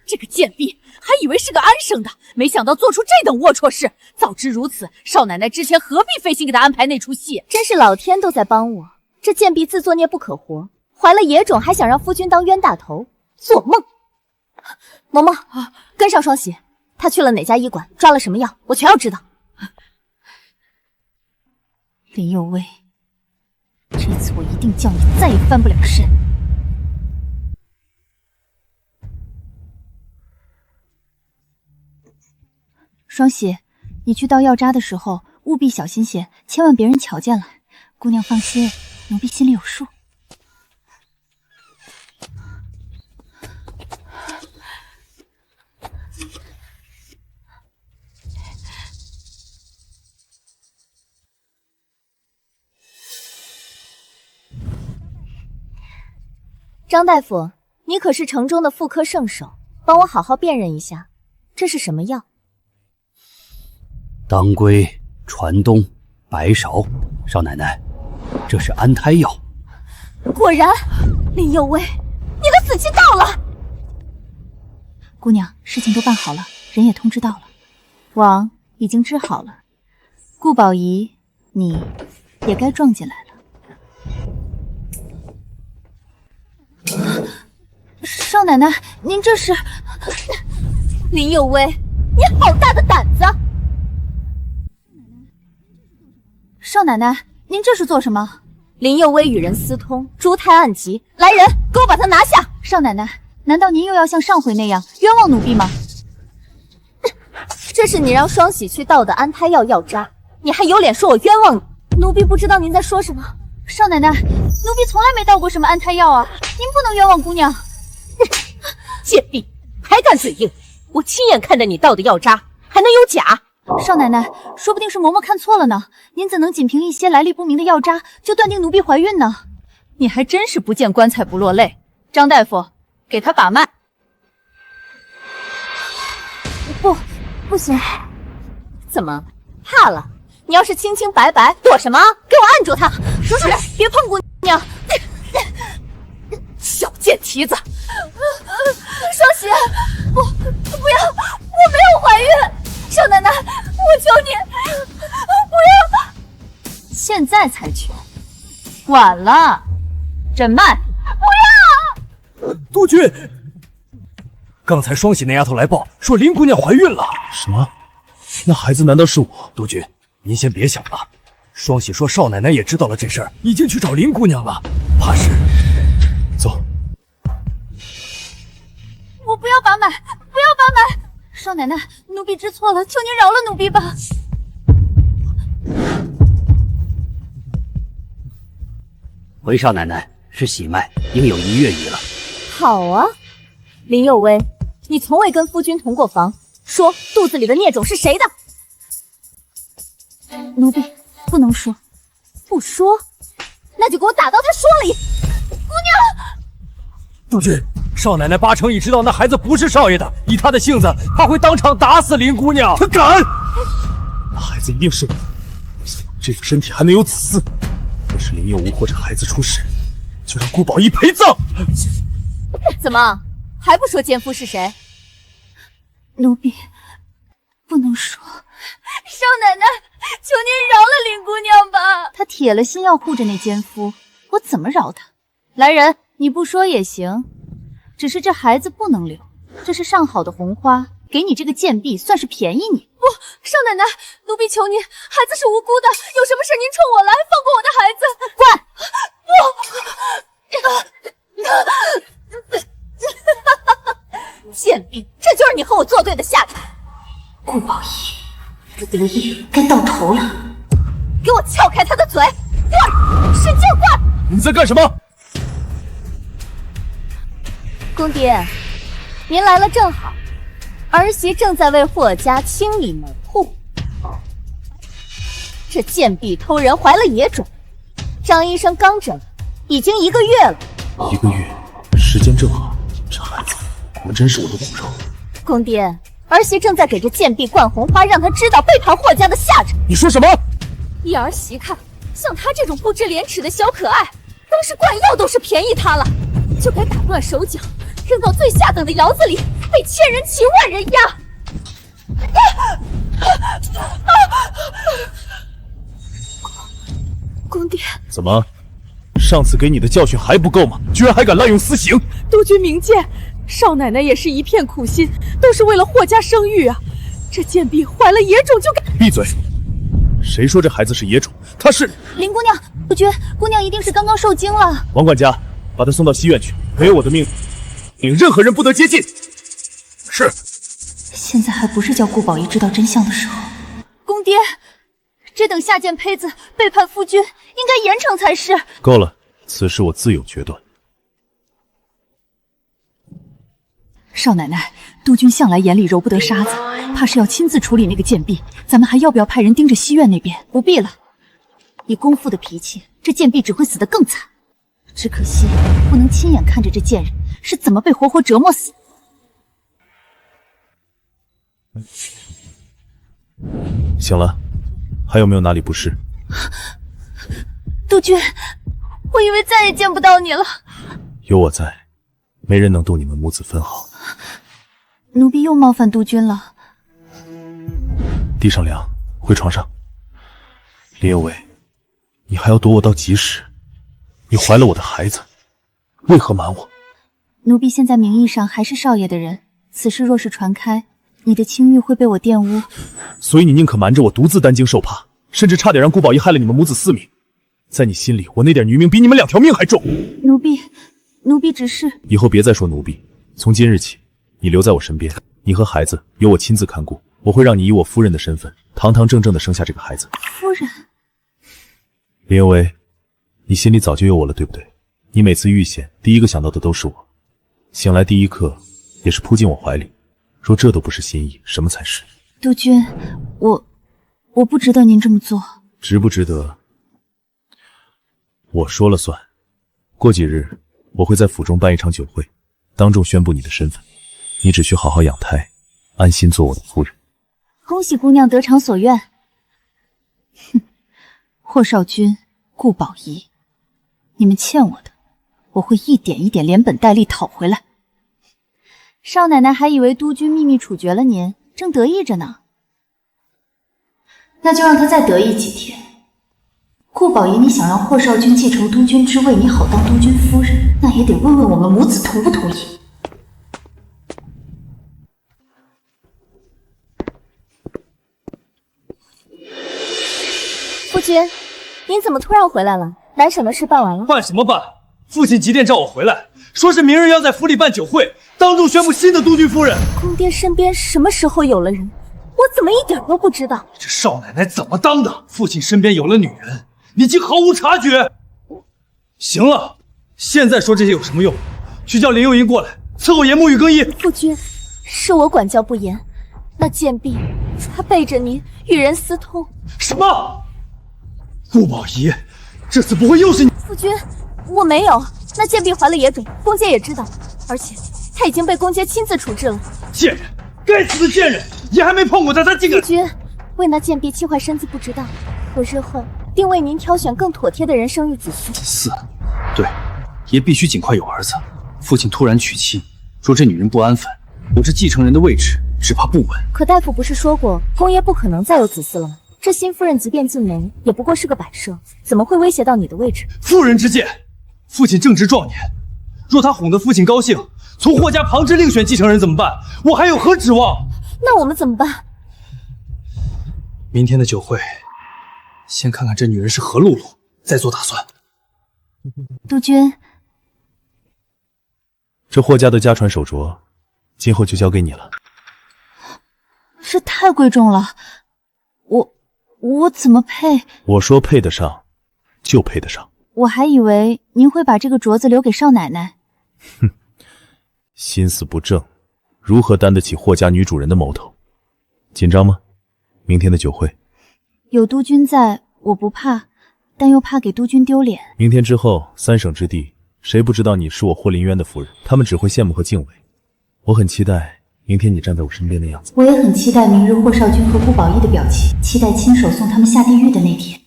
这个贱婢还以为是个安生的，没想到做出这等龌龊事。早知如此，少奶奶之前何必费心给她安排那出戏？真是老天都在帮我，这贱婢自作孽不可活，怀了野种还想让夫君当冤大头，做梦！嬷嬷，跟上双喜，她去了哪家医馆，抓了什么药，我全要知道。林有为，这次我一定叫你再也翻不了身。双喜，你去倒药渣的时候务必小心些，千万别人瞧见了。姑娘放心，奴婢心里有数。张大夫，你可是城中的妇科圣手，帮我好好辨认一下，这是什么药？当归、传冬、白芍，少奶奶，这是安胎药。果然，林有为，你的死期到了。姑娘，事情都办好了，人也通知到了，王已经治好了，顾宝仪，你也该撞进来了。少奶奶，您这是……林有为，你好大的胆子！少奶奶，您这是做什么？林有为与人私通，诛胎案急，来人，给我把他拿下！少奶奶，难道您又要像上回那样冤枉奴婢吗？这是你让双喜去倒的安胎药药渣，你还有脸说我冤枉你？奴婢不知道您在说什么。少奶奶，奴婢从来没倒过什么安胎药啊，您不能冤枉姑娘。贱婢，还敢嘴硬！我亲眼看着你倒的药渣，还能有假？少奶奶，说不定是嬷嬷看错了呢。您怎能仅凭一些来历不明的药渣就断定奴婢怀孕呢？你还真是不见棺材不落泪。张大夫，给他把脉。不行。怎么怕了？你要是清清白白，躲什么？给我按住他！说是别碰姑娘！小贱蹄子！双喜，不要！我没有怀孕！少奶奶，我求你，不要！现在才去，晚了。诊脉。不要！督军，刚才双喜那丫头来报说林姑娘怀孕了。什么？那孩子难道是我？督军，您先别想了。双喜说少奶奶也知道了这事儿，已经去找林姑娘了，怕是……走。我不要把脉，不要把脉！少奶奶，奴婢知错了，求您饶了奴婢吧。回少奶奶，是喜脉，应有1月余了。好啊，林有为，你从未跟夫君同过房，说肚子里的孽种是谁的？奴婢不能说。不说，那就给我打到他说了一。姑娘，督军，少奶奶8成已知道那孩子不是少爷的，以他的性子，他会当场打死林姑娘。他敢！那孩子一定是我，这副身体还能有子嗣。若是林有无或者孩子出事，就让顾宝仪陪葬。怎么还不说奸夫是谁？奴婢不能说。少奶奶，求您饶了林姑娘吧。她铁了心要护着那奸夫，我怎么饶她？来人，你不说也行，只是这孩子不能留，这是上好的红花，给你这个贱婢算是便宜你。不，少奶奶，奴婢求您，孩子是无辜的，有什么事您冲我来，放过我的孩子。滚！贱婢，这就是你和我作对的下场。顾宝仪，不得已该到头了，给我撬开他的嘴，滚！使劲滚！你在干什么？公爹，您来了正好，儿媳正在为霍家清理门户。这贱婢偷人怀了野种，张医生刚诊，已经1个月了。1个月，时间正好。这孩子，我真是我的骨肉。公爹，儿媳正在给这贱婢灌红花，让她知道背叛霍家的下场。你说什么？依儿媳看，像她这种不知廉耻的小可爱，光是灌药都是便宜她了，就该打断手脚，扔到最下等的窑子里，被千人骑万人压。公爹，怎么？上次给你的教训还不够吗？居然还敢滥用私刑！督军明鉴，少奶奶也是一片苦心，都是为了霍家生育啊。这贱婢怀了野种就该……闭嘴！谁说这孩子是野种？他是林姑娘，督军，姑娘一定是刚刚受惊了。王管家，把她送到西院去。没有我的命令，任何人不得接近。是。现在还不是叫顾宝仪知道真相的时候。公爹，这等下贱胚子背叛夫君，应该严惩才是。够了，此事我自有决断。少奶奶，督军向来眼里揉不得沙子，怕是要亲自处理那个贱婢。咱们还要不要派人盯着西院那边？不必了，以公父的脾气，这贱婢只会死得更惨。只可惜不能亲眼看着这贱人是怎么被活活折磨死。醒了，还有没有哪里不适？督军，我以为再也见不到你了。有我在，没人能动你们母子分毫。奴婢又冒犯督军了。地上凉，回床上。林有为，你还要躲我到几时？你怀了我的孩子，为何瞒我？奴婢现在名义上还是少爷的人，此事若是传开，你的清誉会被我玷污。所以你宁可瞒着我独自担惊受怕，甚至差点让顾宝仪害了你们母子4命。在你心里，我那点余命比你们2条命还重。奴婢只是……以后别再说奴婢，从今日起，你留在我身边，你和孩子由我亲自看顾。我会让你以我夫人的身份，堂堂正正的生下这个孩子。夫人，林有为，你心里早就有我了，对不对？你每次遇险，第一个想到的都是我，醒来第一刻也是扑进我怀里。若这都不是心意，什么才是？督军，我不值得您这么做。值不值得，我说了算。过几日，我会在府中办一场酒会，当众宣布你的身份。你只需好好养胎，安心做我的夫人。恭喜姑娘得偿所愿。哼，霍少君、顾宝仪，你们欠我的，我会一点一点连本带利讨回来。少奶奶还以为督军秘密处决了您，正得意着呢。那就让他再得意几天。顾宝仪，你想让霍少君继承督军之位，你好当督军夫人，那也得问问我们母子同不同意。夫君，您怎么突然回来了？南省的事办完了？办什么办？父亲急电召我回来，说是明日要在府里办酒会，当众宣布新的督军夫人。公爹身边什么时候有了人？我怎么一点都不知道？这少奶奶怎么当的？父亲身边有了女人，你竟毫无察觉。行了，现在说这些有什么用？去叫林幼仪过来伺候严沐浴更衣。夫君，是我管教不严，那贱婢她背着您与人私通。什么？顾宝仪，这次不会又是你？夫君，我没有。那贱婢怀了野种，公爹也知道，而且她已经被公爹亲自处置了。贱人，该死的贱人！也还没碰过她，她竟敢……夫君，为那贱婢气坏身子不知道，我日后定为您挑选更妥帖的人生育子孙。是，对，爷必须尽快有儿子。父亲突然娶妻，若这女人不安分，我这继承人的位置只怕不稳。可大夫不是说过，宫爷不可能再有子嗣了吗？这新夫人即便进门，也不过是个摆设，怎么会威胁到你的位置？妇人之见，父亲正值壮年，若他哄得父亲高兴，从霍家旁支另选继承人怎么办？我还有何指望？那我们怎么办？明天的酒会，先看看这女人是何路路，再做打算。督军，这霍家的家传手镯，今后就交给你了。这太贵重了，我怎么配？我说配得上，就配得上。我还以为您会把这个镯子留给少奶奶。哼，心思不正，如何担得起霍家女主人的谋头？紧张吗？明天的酒会，有督军在，我不怕，但又怕给督军丢脸。明天之后，3省之地，谁不知道你是我霍林渊的夫人？他们只会羡慕和敬畏。我很期待明天你站在我身边的样子。我也很期待明日霍少君和顾宝义的表情，期待亲手送他们下地狱的那天。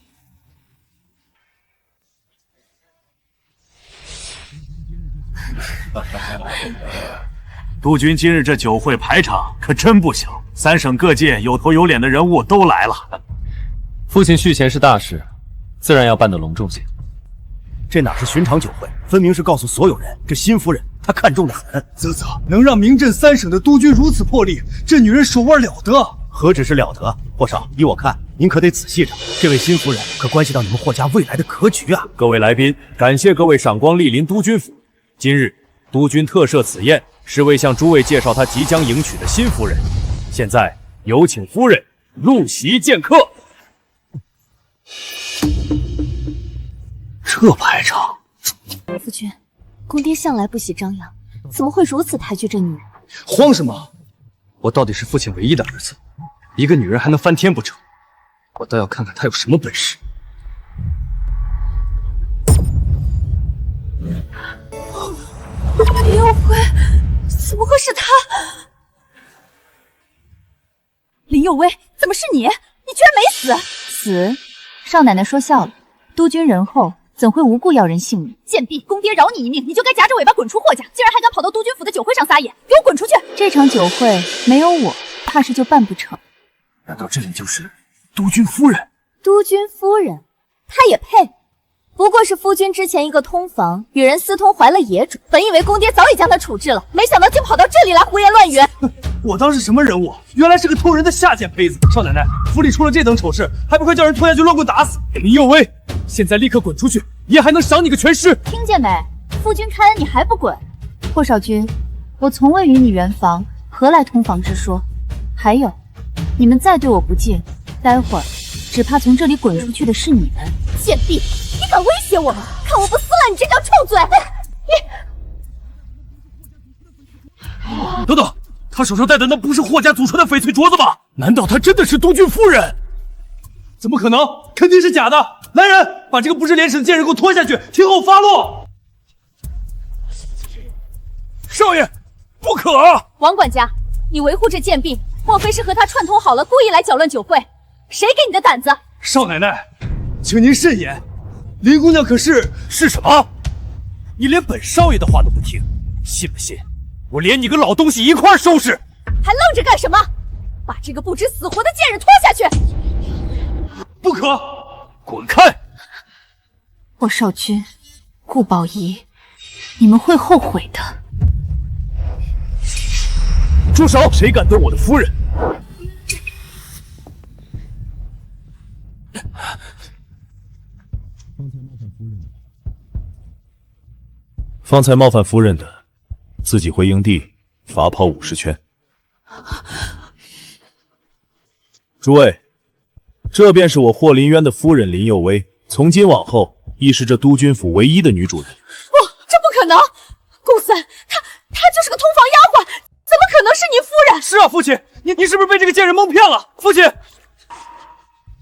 督军今日这酒会排场可真不小，3省各界有头有脸的人物都来了。父亲续弦是大事，自然要办得隆重些。这哪是寻常酒会，分明是告诉所有人，这新夫人她看重的很。啧啧，能让明镇3省的督军如此破例，这女人手腕了得。何止是了得，霍少，依我看，您可得仔细着，这位新夫人可关系到你们霍家未来的格局啊！各位来宾，感谢各位赏光莅临督军府。今日督军特设此宴，是为向诸位介绍他即将迎娶的新夫人。现在有请夫人入席见客。这排场，夫君，公爹向来不喜张扬，怎么会如此抬举这女人？慌什么？我到底是父亲唯一的儿子，一个女人还能翻天不成？我倒要看看她有什么本事。林有辉，怎么会是他？林有为，怎么是你？你居然没死！死？少奶奶说笑了，督军仁厚，怎会无故要人性命？贱婢，公爹饶你一命，你就该夹着尾巴滚出霍家，竟然还敢跑到督军府的酒会上撒野，给我滚出去！这场酒会没有我，怕是就办不成。难道这里就是督军夫人？督军夫人，她也配？不过是夫君之前一个通房与人私通怀了野种，本以为公爹早已将她处置了，没想到竟跑到这里来胡言乱语。我当是什么人物？原来是个偷人的下贱胚子！少奶奶，府里出了这等丑事，还不快叫人拖下去乱棍打死！林有为，现在立刻滚出去，爷还能赏你个全尸！听见没？夫君开恩你还不滚？霍少君，我从未与你圆房，何来通房之说？还有，你们再对我不敬，待会儿只怕从这里滚出去的是你们！贱婢，你敢威胁我吗？看我不撕烂你这条臭嘴！等等，他手上戴的那不是霍家祖传的翡翠镯子吧？难道她真的是督军夫人？怎么可能？肯定是假的！来人，把这个不知廉耻的贱人给我拖下去，听候发落！少爷，不可！王管家，你维护这贱婢，莫非是和他串通好了，故意来搅乱酒会？谁给你的胆子？少奶奶，请您慎言，林姑娘可是……是什么？你连本少爷的话都不听，信不信我连你个老东西一块收拾？还愣着干什么？把这个不知死活的贱人拖下去！不可！滚开！霍少君，顾宝仪，你们会后悔的。住手！谁敢动我的夫人？方才冒犯夫人的，自己回营地罚跑50圈。诸位，这便是我霍林渊的夫人林有为，从今往后亦是这督军府唯一的女主人。不，这不可能！公孙，她就是个通房丫鬟，怎么可能是你夫人？是啊，父亲，你是不是被这个贱人蒙骗了？父亲，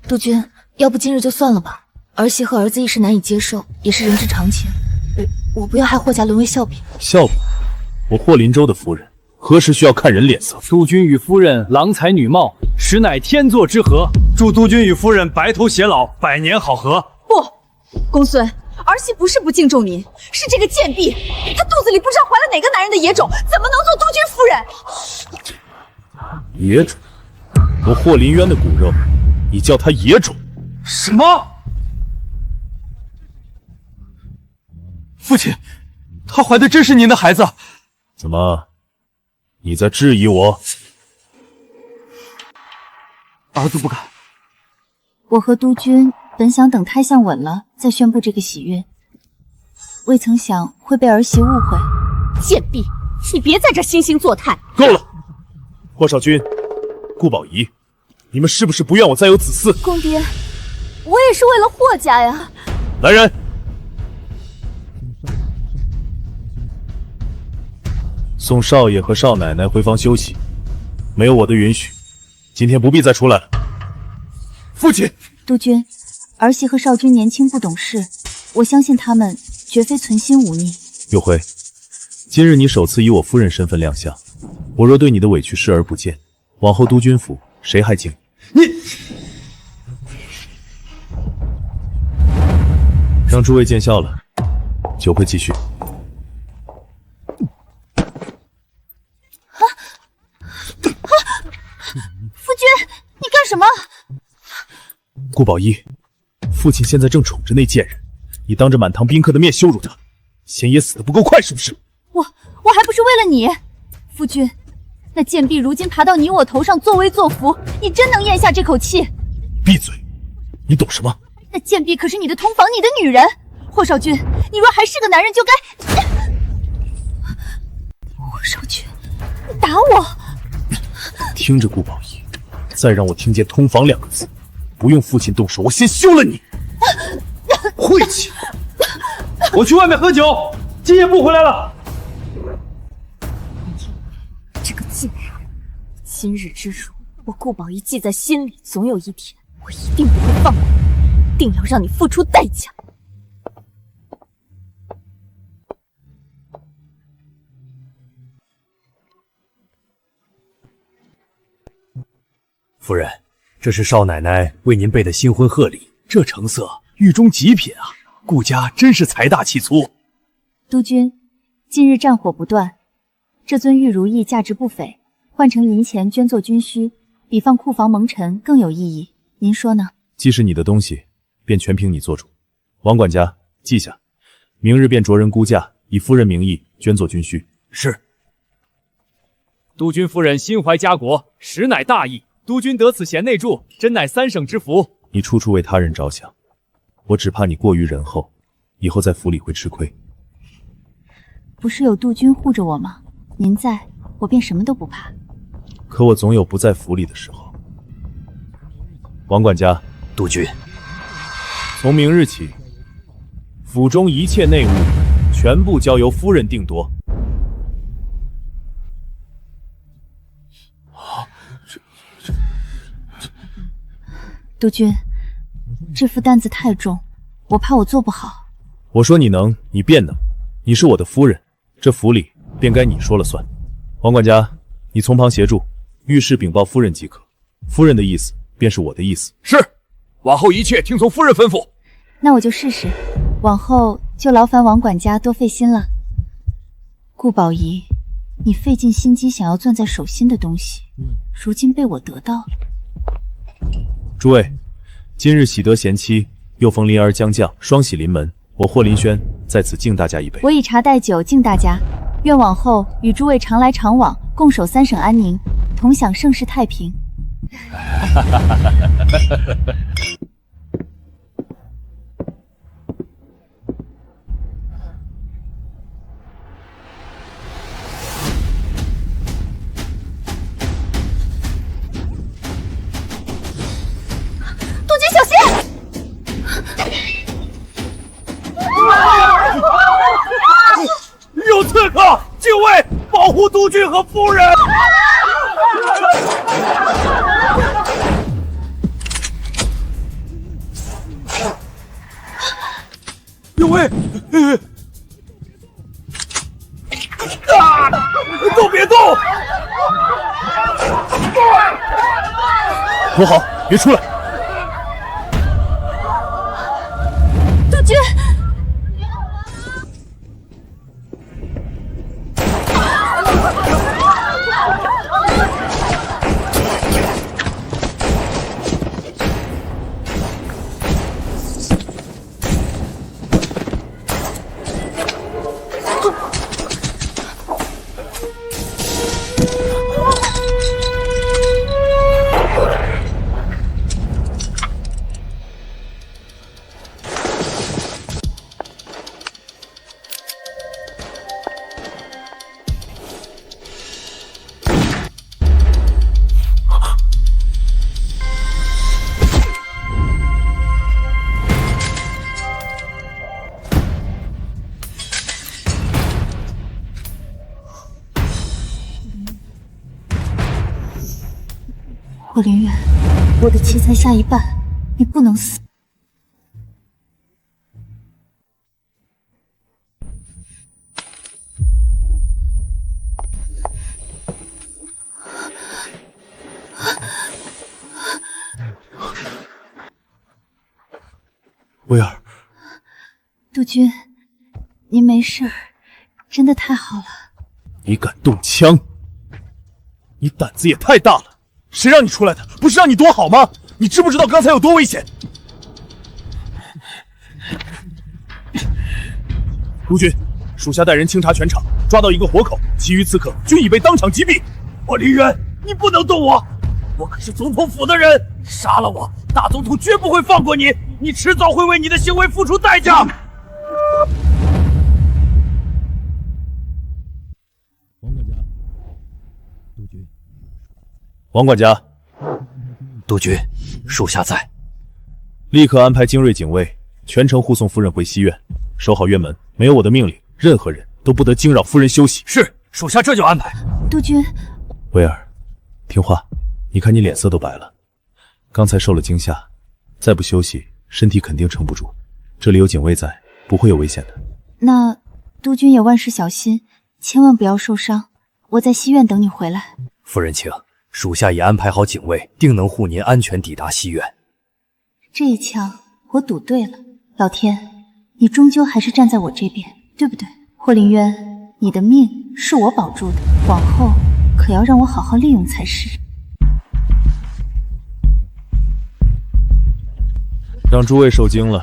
督军，要不今日就算了吧，儿媳和儿子一时难以接受，也是人之常情。我不要害霍家沦为笑柄。笑柄？我霍林州的夫人，何时需要看人脸色？督军与夫人郎才女貌，实乃天作之合。祝督军与夫人白头偕老，百年好合。不，公孙，儿媳不是不敬重您，是这个贱婢，她肚子里不知道怀了哪个男人的野种，怎么能做督军夫人？野种！我霍林渊的骨肉，你叫他野种？什么？父亲，她怀的真是您的孩子。怎么，你在质疑我？儿子不敢。我和督军本想等胎相稳了再宣布这个喜悦，未曾想会被儿媳误会。贱婢，你别在这惺惺作态！够了！霍少君、顾宝仪，你们是不是不愿我再有子嗣？公爹，我也是为了霍家呀。来人！送少爷和少奶奶回房休息。没有我的允许，今天不必再出来了。父亲，督军，儿媳和少君年轻不懂事，我相信他们绝非存心忤逆。有辉，今日你首次以我夫人身份亮相，我若对你的委屈视而不见，往后督军府谁还敬你？让诸位见笑了，酒会继续。夫君，你干什么？顾宝一，父亲现在正宠着那贱人，你当着满堂宾客的面羞辱她，嫌爷死得不够快是不是？我还不是为了你，夫君，那贱婢如今爬到你我头上作威作福，你真能咽下这口气？闭嘴！你懂什么？那贱婢可是你的同房，你的女人。霍少君，你若还是个男人，就该……霍少君，你打我！听着，顾宝仪，再让我听见通房两个字，不用父亲动手，我先休了你！晦气！我去外面喝酒，今夜不回来了。这个贱人，今日之辱，我顾宝仪记在心里，总有一天，我一定不会放过你，定要让你付出代价。夫人，这是少奶奶为您备的新婚贺礼，这成色，狱中极品啊！顾家真是财大气粗。督军，近日战火不断，这尊玉如意价值不菲，换成银钱捐作军需，比放库房蒙尘更有意义。您说呢？既是你的东西，便全凭你做主。王管家，记下，明日便着人估价，以夫人名义捐作军需。是。督军夫人心怀家国，实乃大义。督军得此贤内助，真乃三省之福。你处处为他人着想，我只怕你过于仁厚，以后在府里会吃亏。不是有督军护着我吗？您在，我便什么都不怕。可我总有不在府里的时候。王管家，督军，从明日起，府中一切内务全部交由夫人定夺。督军，这副担子太重，我怕我做不好。我说你能，你便能。你是我的夫人，这府里便该你说了算。王管家，你从旁协助，遇事禀报夫人即可。夫人的意思便是我的意思。是，往后一切听从夫人吩咐。那我就试试，往后就劳烦王管家多费心了。顾宝仪，你费尽心机想要攥在手心的东西，如今被我得到了。诸位，今日喜得贤妻，又逢麟儿将降，双喜临门。我霍林轩在此敬大家一杯。我以茶代酒，敬大家。愿往后与诸位常来常往，共守三省安宁，同享盛世太平。督军小心！有刺客！禁卫，保护督军和夫人！有卫，都别动！躲好，别出来！督军。霍林远，我的棋才下一半，你不能死。威尔，杜君，您没事儿，真的太好了。你敢动枪？你胆子也太大了！谁让你出来的？不是让你躲好吗？你知不知道刚才有多危险？督军，属下带人清查全场，抓到一个活口，其余刺客均已被当场击毙。霍林远，你不能动我！我可是总统府的人，杀了我，大总统绝不会放过你！你迟早会为你的行为付出代价。王管家，督军，属下在。立刻安排精锐警卫全程护送夫人回西院，守好院门。没有我的命令，任何人都不得惊扰夫人休息。是，属下这就安排。督军，威尔，听话。你看你脸色都白了，刚才受了惊吓，再不休息，身体肯定撑不住。这里有警卫在，不会有危险的。那督军也万事小心，千万不要受伤。我在西院等你回来。夫人请，属下已安排好警卫，定能护您安全抵达西院。这一枪我赌对了，老天，你终究还是站在我这边，对不对？霍林渊，你的命是我保住的，往后可要让我好好利用才是。让诸位受惊了。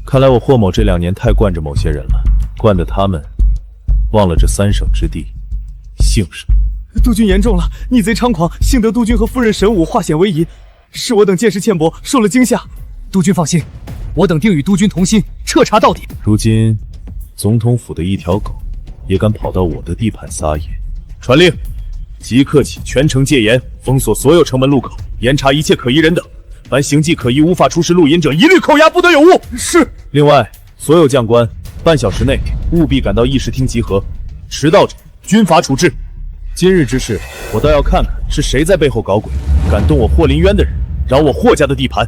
看来我霍某这2年太惯着某些人了，惯得他们忘了这3省之地姓什么。督军言重了，逆贼猖狂，幸得督军和夫人神武化险为夷，是我等见识浅薄，受了惊吓。督军放心，我等定与督军同心，彻查到底。如今总统府的一条狗也敢跑到我的地盘撒野，传令，即刻起全城戒严，封锁所有城门路口，严查一切可疑人等，凡行迹可疑、无法出示录音者，一律扣押，不得有误。是。另外，所有将官半小时内务必赶到议事厅集合，迟到者军法处置。今日之事，我倒要看看是谁在背后搞鬼，敢动我霍林渊的人，扰我霍家的地盘。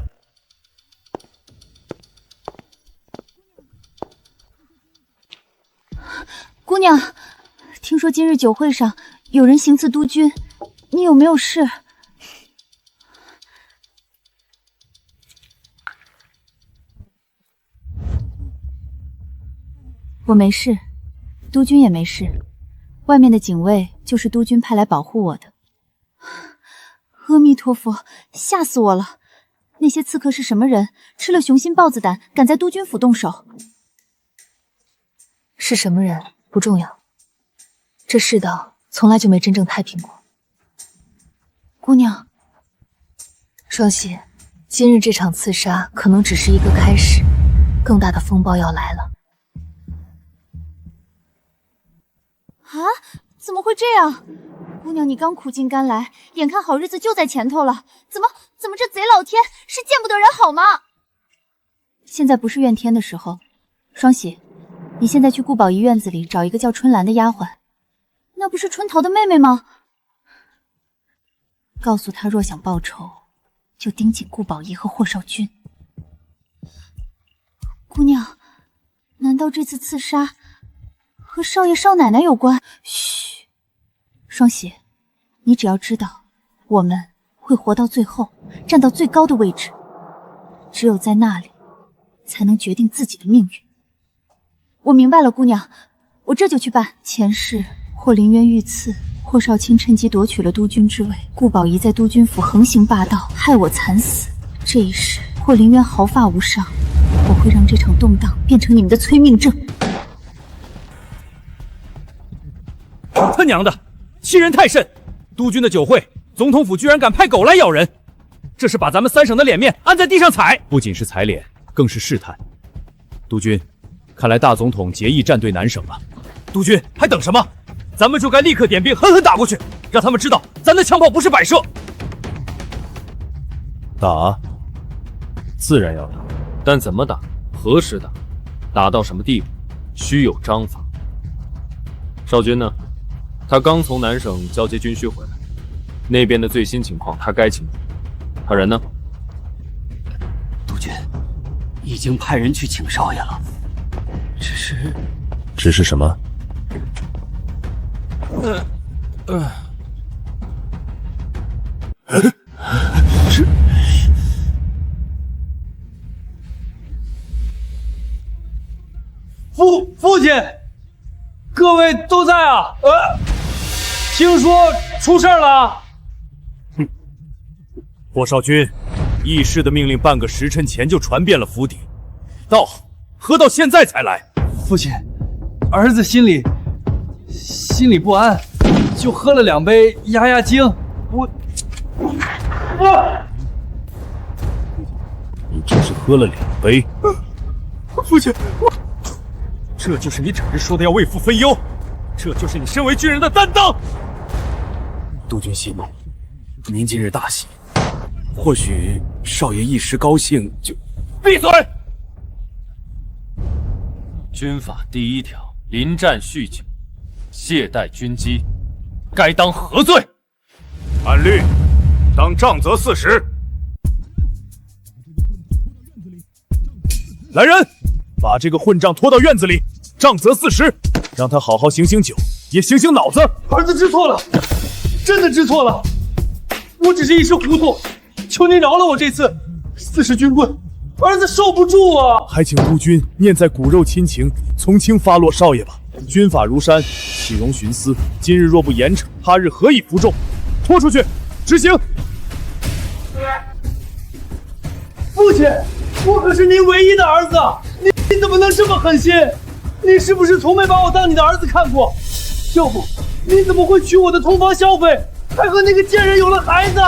姑娘，听说今日酒会上有人行刺督军，你有没有事？我没事，督军也没事，外面的警卫就是督军派来保护我的。阿弥陀佛，吓死我了！那些刺客是什么人？吃了雄心豹子胆，敢在督军府动手？是什么人不重要，这世道从来就没真正太平过。姑娘，双喜，今日这场刺杀可能只是一个开始，更大的风暴要来了。啊，怎么会这样？姑娘，你刚苦尽甘来，眼看好日子就在前头了，怎么这贼老天是见不得人好吗？现在不是怨天的时候。双喜，你现在去顾宝仪院子里找一个叫春兰的丫鬟，那不是春桃的妹妹吗？告诉她，若想报仇，就盯紧顾宝仪和霍少君。姑娘，难道这次刺杀和少爷少奶奶有关？嘘，双喜，你只要知道，我们会活到最后，站到最高的位置，只有在那里，才能决定自己的命运。我明白了，姑娘，我这就去办。前世霍林渊遇刺，霍少卿趁机夺取了督军之位，顾宝仪在督军府横行霸道，害我惨死。这一世霍林渊毫发无伤，我会让这场动荡变成你们的催命症。他娘的，欺人太甚！督军的酒会，总统府居然敢派狗来咬人，这是把咱们3省的脸面按在地上踩，不仅是踩脸，更是试探。督军，看来大总统结义站队南省了。督军还等什么？咱们就该立刻点兵，狠狠打过去，让他们知道咱的枪炮不是摆设。打，自然要打，但怎么打，何时打，打到什么地步，需有章法。少君呢？他刚从南省交接军需回来，那边的最新情况他该清楚。他人呢？督军已经派人去请少爷了，只是什么？父亲，各位都在啊！听说出事了。霍少军，议事的命令半个时辰前就传遍了府邸，喝到现在才来。父亲，儿子心里不安，就喝了2杯压惊。你只是喝了2杯。父亲，这就是你整日说的要为父分忧，这就是你身为军人的担当。督军息怒，您今日大喜，或许少爷一时高兴就……闭嘴！军法第1条，临战酗酒，懈怠军机，该当何罪？按律，当杖责40。来人，把这个混账拖到院子里，杖责40，让他好好醒醒酒，也醒醒脑子。儿子知错了，真的知错了，我只是一时糊涂，求您饶了我这次。40军棍，儿子受不住啊！还请督军念在骨肉亲情，从轻发落少爷吧。军法如山，岂容徇私？今日若不严惩，他日何以服众？拖出去，执行！父亲，我可是您唯一的儿子，你怎么能这么狠心？你是不是从没把我当你的儿子看过？要不，你怎么会娶我的同房小妃，还和那个贱人有了孩子？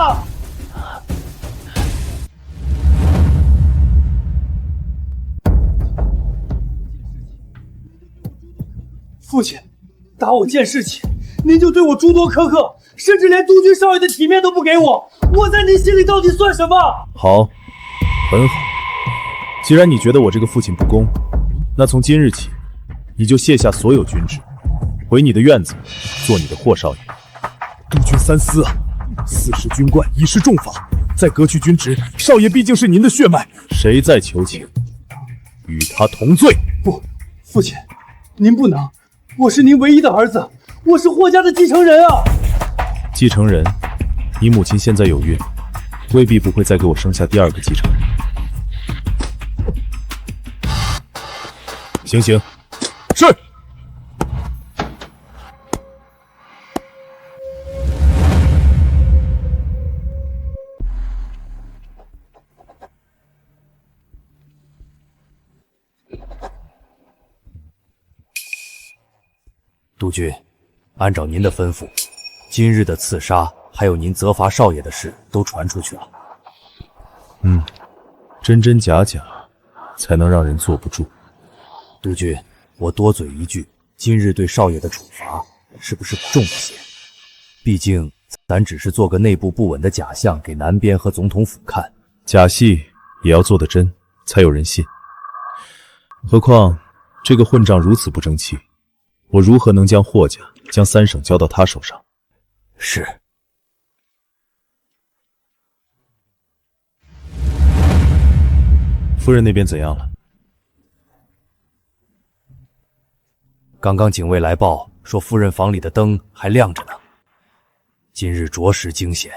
父亲，打我见事起，您就对我诸多苛刻，甚至连督军少爷的体面都不给我，我在您心里到底算什么？好，很好。既然你觉得我这个父亲不公，那从今日起，你就卸下所有军职，回你的院子，做你的霍少爷。督军三思啊！40军冠已是重罚，再革去军职，少爷毕竟是您的血脉，谁再求情，与他同罪。不，父亲，您不能。我是您唯一的儿子，我是霍家的继承人啊！继承人，你母亲现在有孕，未必不会再给我生下第2个继承人。行刑。是。督军，按照您的吩咐，今日的刺杀还有您责罚少爷的事都传出去了。真真假假，才能让人坐不住。督军，我多嘴一句，今日对少爷的处罚是不是重一些？毕竟咱只是做个内部不稳的假象给南边和总统府看，假戏也要做得真，才有人信。何况这个混账如此不争气，我如何能将霍家、将3省交到他手上？是。夫人那边怎样了？刚刚警卫来报说，夫人房里的灯还亮着呢。今日着实惊险，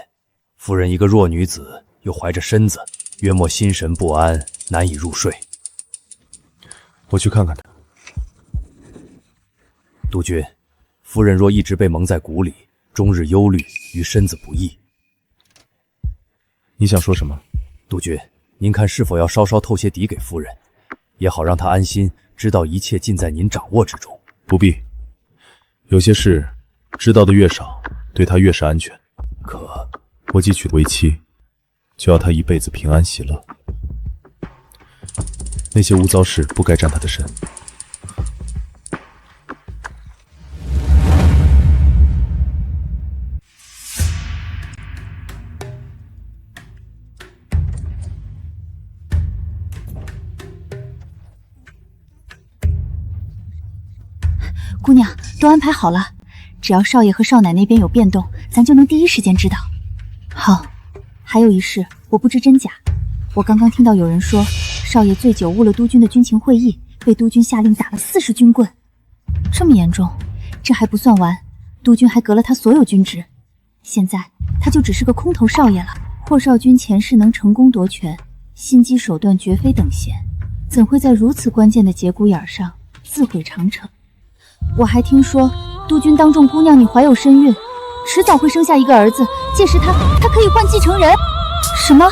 夫人一个弱女子，又怀着身子，约莫心神不安，难以入睡。我去看看她。督军，夫人若一直被蒙在鼓里，终日忧虑，于身子不易。你想说什么？督军，您看是否要稍稍透些底给夫人，也好让她安心，知道一切尽在您掌握之中。不必，有些事知道的越少，对她越是安全。可我既娶为妻，就要她一辈子平安喜乐。那些无糟事不该沾她的身。姑娘，都安排好了，只要少爷和少奶那边有变动，咱就能第一时间知道。好，还有一事，我不知真假。我刚刚听到有人说，少爷醉酒误了督军的军情会议，被督军下令打了40军棍。这么严重？这还不算完，督军还革了他所有军职。现在他就只是个空头少爷了。霍少军前世能成功夺权，心机手段绝非等闲，怎会在如此关键的节骨眼上自毁长城？我还听说，督军当众姑娘你怀有身孕，迟早会生下一个儿子，届时他可以换继承人。什么？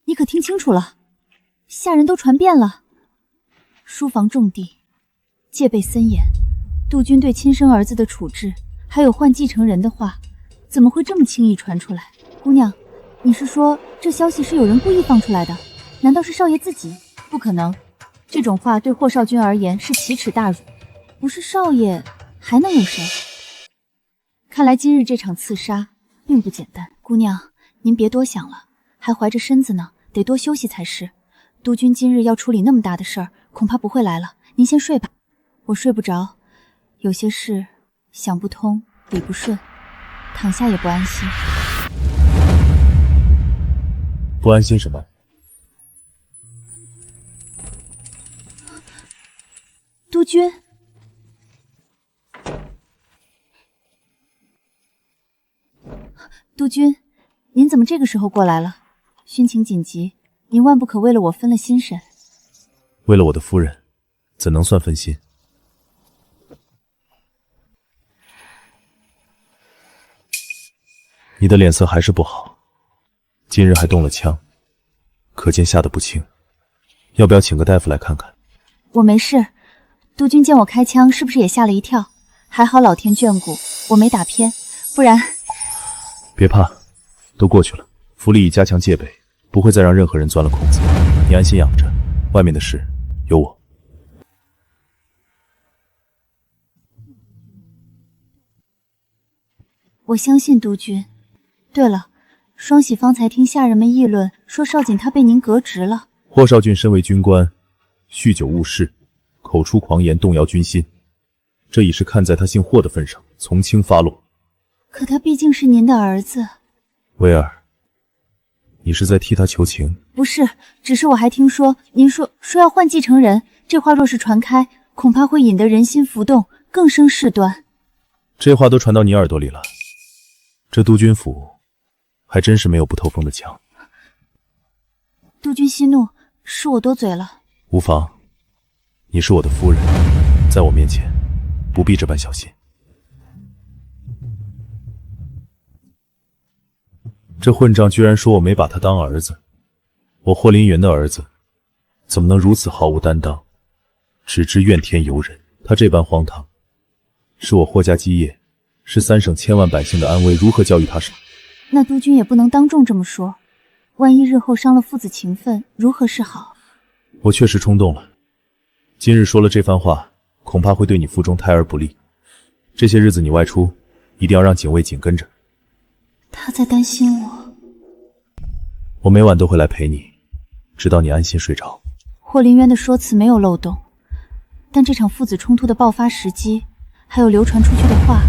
你可听清楚了？下人都传遍了。书房重地，戒备森严，督军对亲生儿子的处置，还有换继承人的话，怎么会这么轻易传出来？姑娘，你是说这消息是有人故意放出来的？难道是少爷自己？不可能，这种话对霍少军而言是奇耻大辱，不是少爷还能有谁？看来今日这场刺杀并不简单。姑娘，您别多想了，还怀着身子呢，得多休息才是。督军今日要处理那么大的事儿，恐怕不会来了，您先睡吧。我睡不着，有些事想不通，理不顺，躺下也不安心。不安心什么？督军，督军，您怎么这个时候过来了？军情紧急，您万不可为了我分了心神。为了我的夫人，怎能算分心？你的脸色还是不好，今日还动了枪，可见吓得不轻。要不要请个大夫来看看？我没事，督军见我开枪，是不是也吓了一跳？还好老天眷顾，我没打偏，不然……别怕，都过去了。府里已加强戒备，不会再让任何人钻了空子。你安心养着，外面的事有我。我相信督军。对了，双喜方才听下人们议论，说少瑾他被您革职了。霍少俊身为军官，酗酒误事，口出狂言，动摇军心，这已是看在他姓霍的份上，从轻发落。可他毕竟是您的儿子。薇儿，你是在替他求情？不是，只是我还听说您说要换继承人，这话若是传开，恐怕会引得人心浮动，更生事端。这话都传到你耳朵里了，这督军府还真是没有不透风的墙。督军息怒，是我多嘴了。无妨，你是我的夫人，在我面前不必这般小心。这混账居然说我没把他当儿子，我霍凌云的儿子怎么能如此毫无担当，只知怨天尤人？他这般荒唐，是我霍家基业，是3省千万百姓的安危，如何教育他什么？那督军也不能当众这么说，万一日后伤了父子情分，如何是好？我确实冲动了，今日说了这番话，恐怕会对你腹中胎儿不利。这些日子你外出，一定要让警卫紧跟着。他在担心我。我每晚都会来陪你，直到你安心睡着。霍林渊的说辞没有漏洞，但这场父子冲突的爆发时机，还有流传出去的话，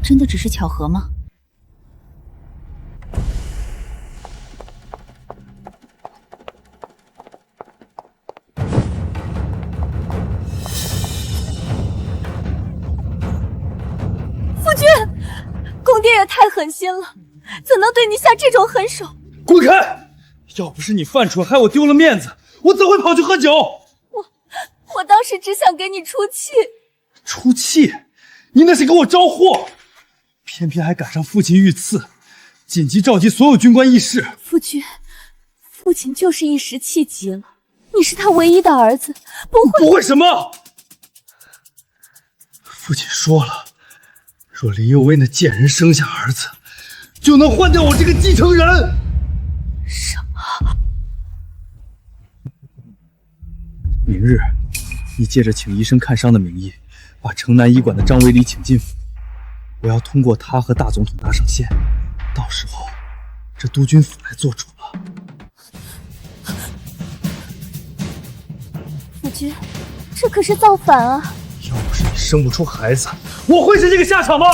真的只是巧合吗？夫君，公爹也太狠心了，怎能对你下这种狠手？滚开！要不是你犯蠢，害我丢了面子，我怎会跑去喝酒？我当时只想给你出气。出气？你那是给我招祸，偏偏还赶上父亲遇刺，紧急召集所有军官议事。夫君，父亲就是一时气急了，你是他唯一的儿子，不会什么？父亲说了，若林有为那贱人生下儿子，就能换掉我这个继承人。什么？明日，你借着请医生看伤的名义，把城南医馆的张维礼请进府。我要通过他和大总统搭上线，到时候这督军府来做主了。夫君，这可是造反啊！生不出孩子，我会是这个下场吗？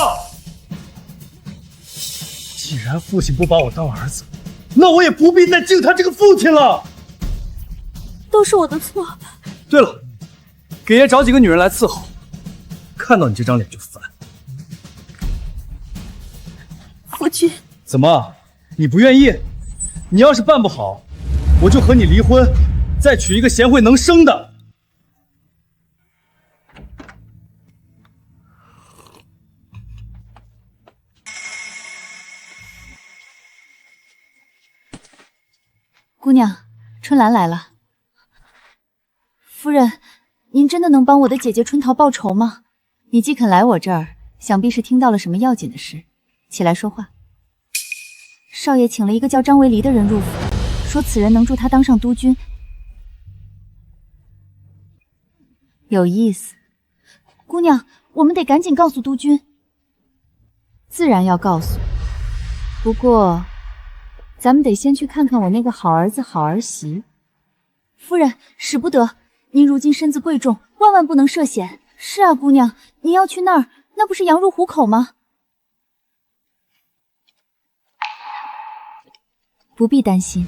既然父亲不把我当儿子，那我也不必再敬他这个父亲了。都是我的错。对了，给爷找几个女人来伺候，看到你这张脸就烦。夫君，怎么，你不愿意？你要是办不好，我就和你离婚，再娶一个贤惠能生的。姑娘，春兰来了。夫人，您真的能帮我的姐姐春桃报仇吗？你既肯来我这儿，想必是听到了什么要紧的事，起来说话。少爷请了一个叫张维离的人入府，说此人能助他当上督军。有意思。姑娘，我们得赶紧告诉督军。自然要告诉，不过咱们得先去看看我那个好儿子好儿媳。夫人，使不得，您如今身子贵重，万万不能涉险。是啊，姑娘，您要去那儿，那不是羊入虎口吗？不必担心，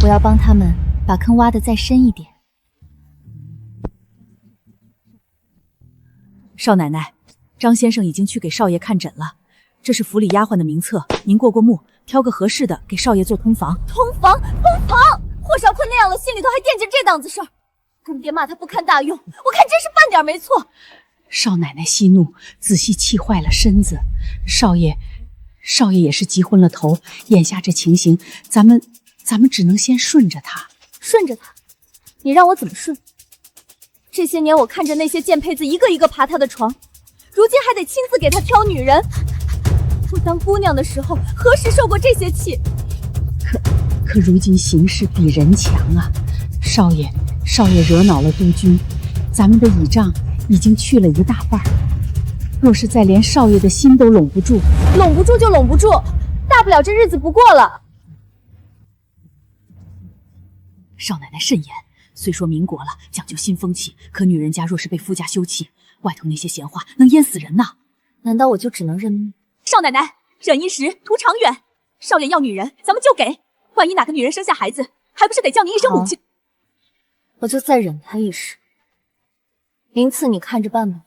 我要帮他们把坑挖得再深一点。少奶奶，张先生已经去给少爷看诊了，这是府里丫鬟的名册，您过过目，挑个合适的给少爷做通房。通房！霍少坤那样了，心里头还惦记这档子事儿。公爹骂他不堪大用，我看真是半点没错。少奶奶息怒，仔细气坏了身子。少爷也是急昏了头，眼下这情形，咱们只能先顺着他。顺着他？你让我怎么顺？这些年我看着那些贱胚子一个一个爬他的床，如今还得亲自给他挑女人。我当姑娘的时候，何时受过这些气？可如今形势比人强啊！少爷惹恼了督军，咱们的倚仗已经去了一大半。若是再连少爷的心都拢不住，拢不住就拢不住，大不了这日子不过了。少奶奶慎言，虽说民国了，讲究新风气，可女人家若是被夫家休弃，外头那些闲话能淹死人呐！难道我就只能认命？少奶奶，忍一时，图长远。少爷要女人，咱们就给。万一哪个女人生下孩子，还不是得叫你一声母亲？我就再忍他一时。名次你看着办吧，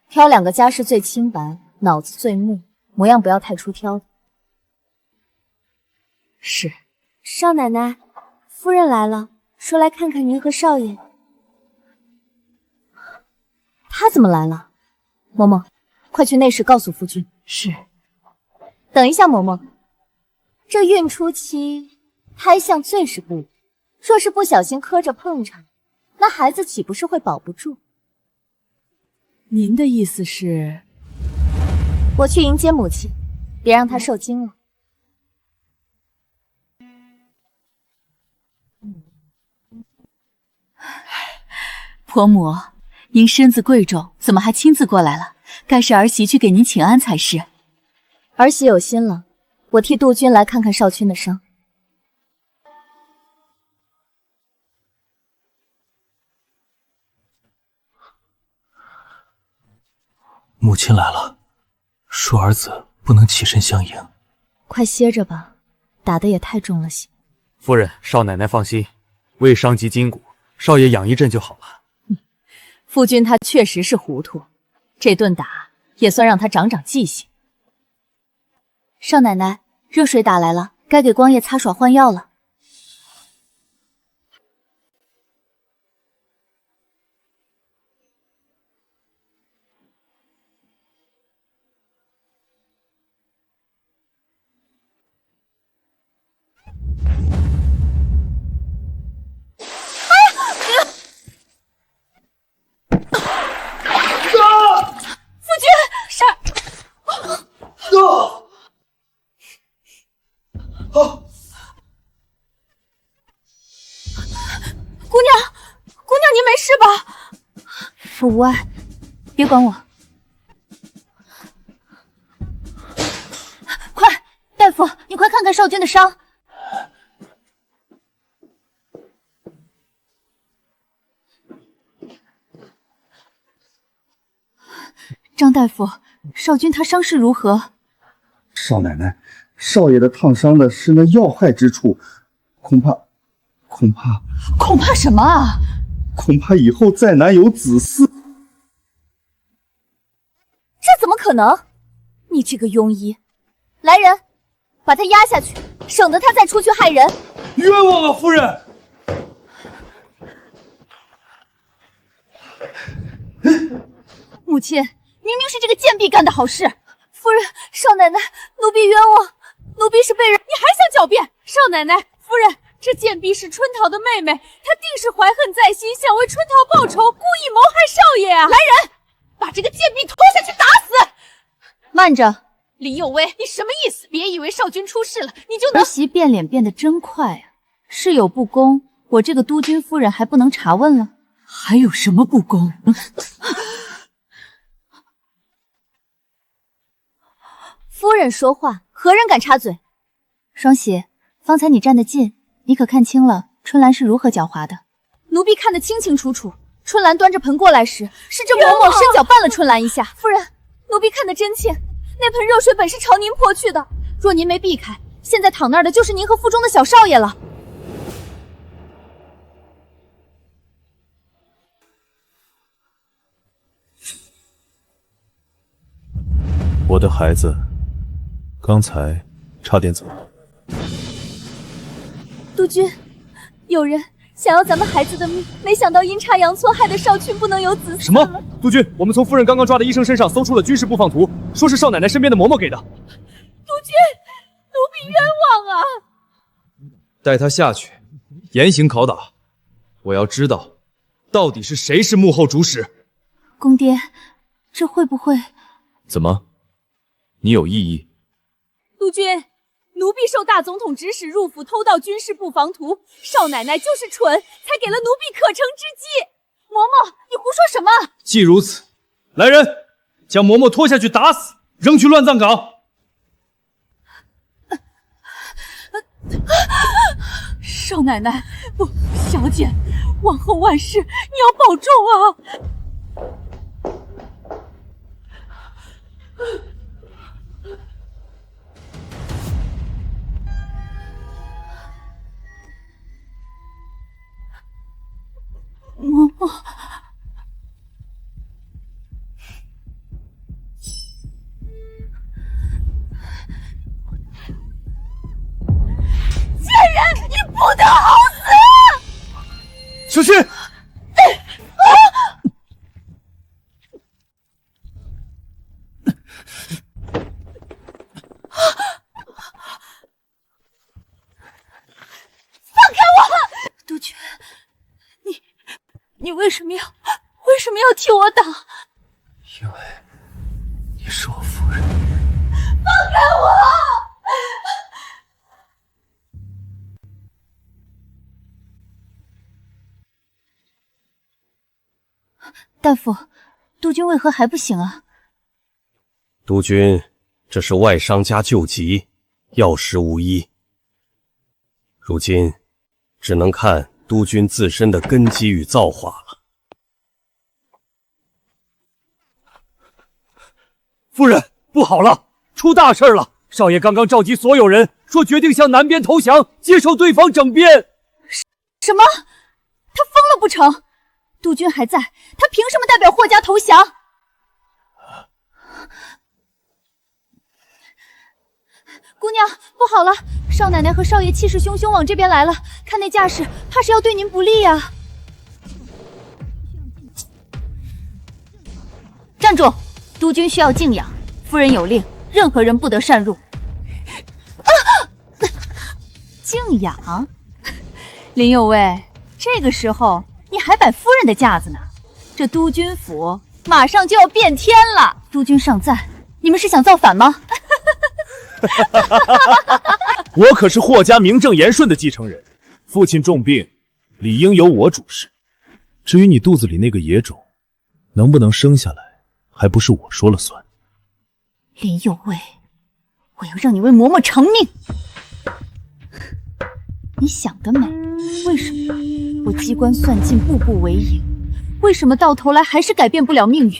挑2个家世最清白、脑子最木、模样不要太出挑的。是。少奶奶，夫人来了，说来看看您和少爷。他怎么来了？嬷嬷，快去内室告诉夫君。是。等一下，嬷嬷，这孕初期胎相最是不稳，若是不小心磕着碰着，那孩子岂不是会保不住？您的意思是？我去迎接母亲，别让她受惊了。婆母，您身子贵重，怎么还亲自过来了？该是儿媳去给您请安才是。儿媳有心了，我替督军来看看少君的伤。母亲来了，说儿子不能起身相迎。快歇着吧，打得也太重了些。夫人，少奶奶放心，未伤及筋骨，少爷养一阵就好了。夫君他确实是糊涂，这顿打也算让他长长记性。少奶奶，热水打来了，该给光夜擦耍换药了。姑娘，您没事吧？我无碍，别管我。快，大夫，你快看看少君的伤。张大夫，少君他伤势如何？少奶奶，少爷的烫伤的是那要害之处，恐怕什么啊？恐怕以后再难有子嗣。这怎么可能？你这个庸医！来人，把他压下去，省得他再出去害人。冤枉啊，夫人！母亲，明明是这个贱婢干的好事。夫人，少奶奶，奴婢冤枉，奴婢是被人……你还想狡辩？少奶奶，夫人，这贱婢是春桃的妹妹，她定是怀恨在心，想为春桃报仇，故意谋害少爷啊！来人，把这个贱婢拖下去打死！慢着，林有为，你什么意思？别以为少君出事了，你就能……儿媳变脸变得真快啊！是有不公，我这个督军夫人还不能查问了？还有什么不公？夫人说话，何人敢插嘴？双喜，方才你站得近，你可看清了春兰是如何狡猾的？奴婢看得清清楚楚。春兰端着盆过来时，是这嬷嬷伸脚绊了春兰一下。夫人，奴婢看得真切，那盆热水本是朝您泼去的，若您没避开，现在躺那儿的就是您和腹中的小少爷了。我的孩子刚才差点走了。督军，有人想要咱们孩子的命，没想到阴差阳错，害得少君不能有子嗣。什么？督军，我们从夫人刚刚抓的医生身上搜出了军事布防图，说是少奶奶身边的嬷嬷给的。督军，奴婢冤枉啊！带他下去，严刑拷打。我要知道，到底是谁是幕后主使。公爹，这会不会……怎么？你有异议？督军，奴婢受大总统指使入府偷盗军事布防图，少奶奶就是蠢，才给了奴婢可乘之机。嬷嬷，你胡说什么？既如此，来人，将嬷嬷拖下去打死，扔去乱葬岗。少奶奶，不，小姐，往后万事你要保重啊！嬷嬷，贱人，你不得好死！小心！放开我！督军，你为什么要替我挡？因为你是我夫人。放开我！大夫，督军为何还不醒啊？督军，这是外伤加救急，药石无医。如今只能看督军自身的根基与造化了。夫人，不好了，出大事了！少爷刚刚召集所有人，说决定向南边投降，接受对方整编。什么？他疯了不成？督军还在，他凭什么代表霍家投降？姑娘，不好了！少奶奶和少爷气势汹汹往这边来了，看那架势，怕是要对您不利呀！站住！督军需要静养，夫人有令，任何人不得擅入。静养？林有为，这个时候你还摆夫人的架子呢？这督军府马上就要变天了！督军尚在，你们是想造反吗？我可是霍家名正言顺的继承人，父亲重病，理应由我主事。至于你肚子里那个野种，能不能生下来，还不是我说了算。林有为，我要让你为嬷嬷偿命！你想得美！为什么我机关算尽，步步为营？为什么到头来还是改变不了命运？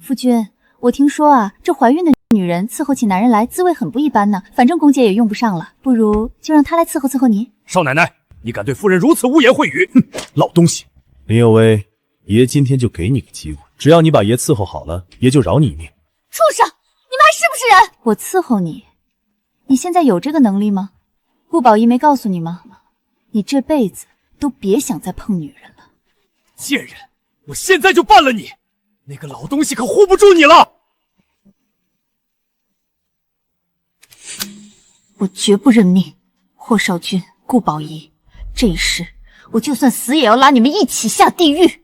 夫君，我听说啊，这怀孕的女人伺候起男人来滋味很不一般呢。反正宫姐也用不上了，不如就让她来伺候伺候你。少奶奶，你敢对夫人如此污言秽语！哼，老东西！林有为，爷今天就给你个机会，只要你把爷伺候好了，爷就饶你一命。畜生，你们还是不是人？我伺候你，你现在有这个能力吗？顾宝仪没告诉你吗？你这辈子都别想再碰女人了。贱人，我现在就办了你！那个老东西可护不住你了！我绝不认命！霍少君、顾宝仪，这一世我就算死也要拉你们一起下地狱！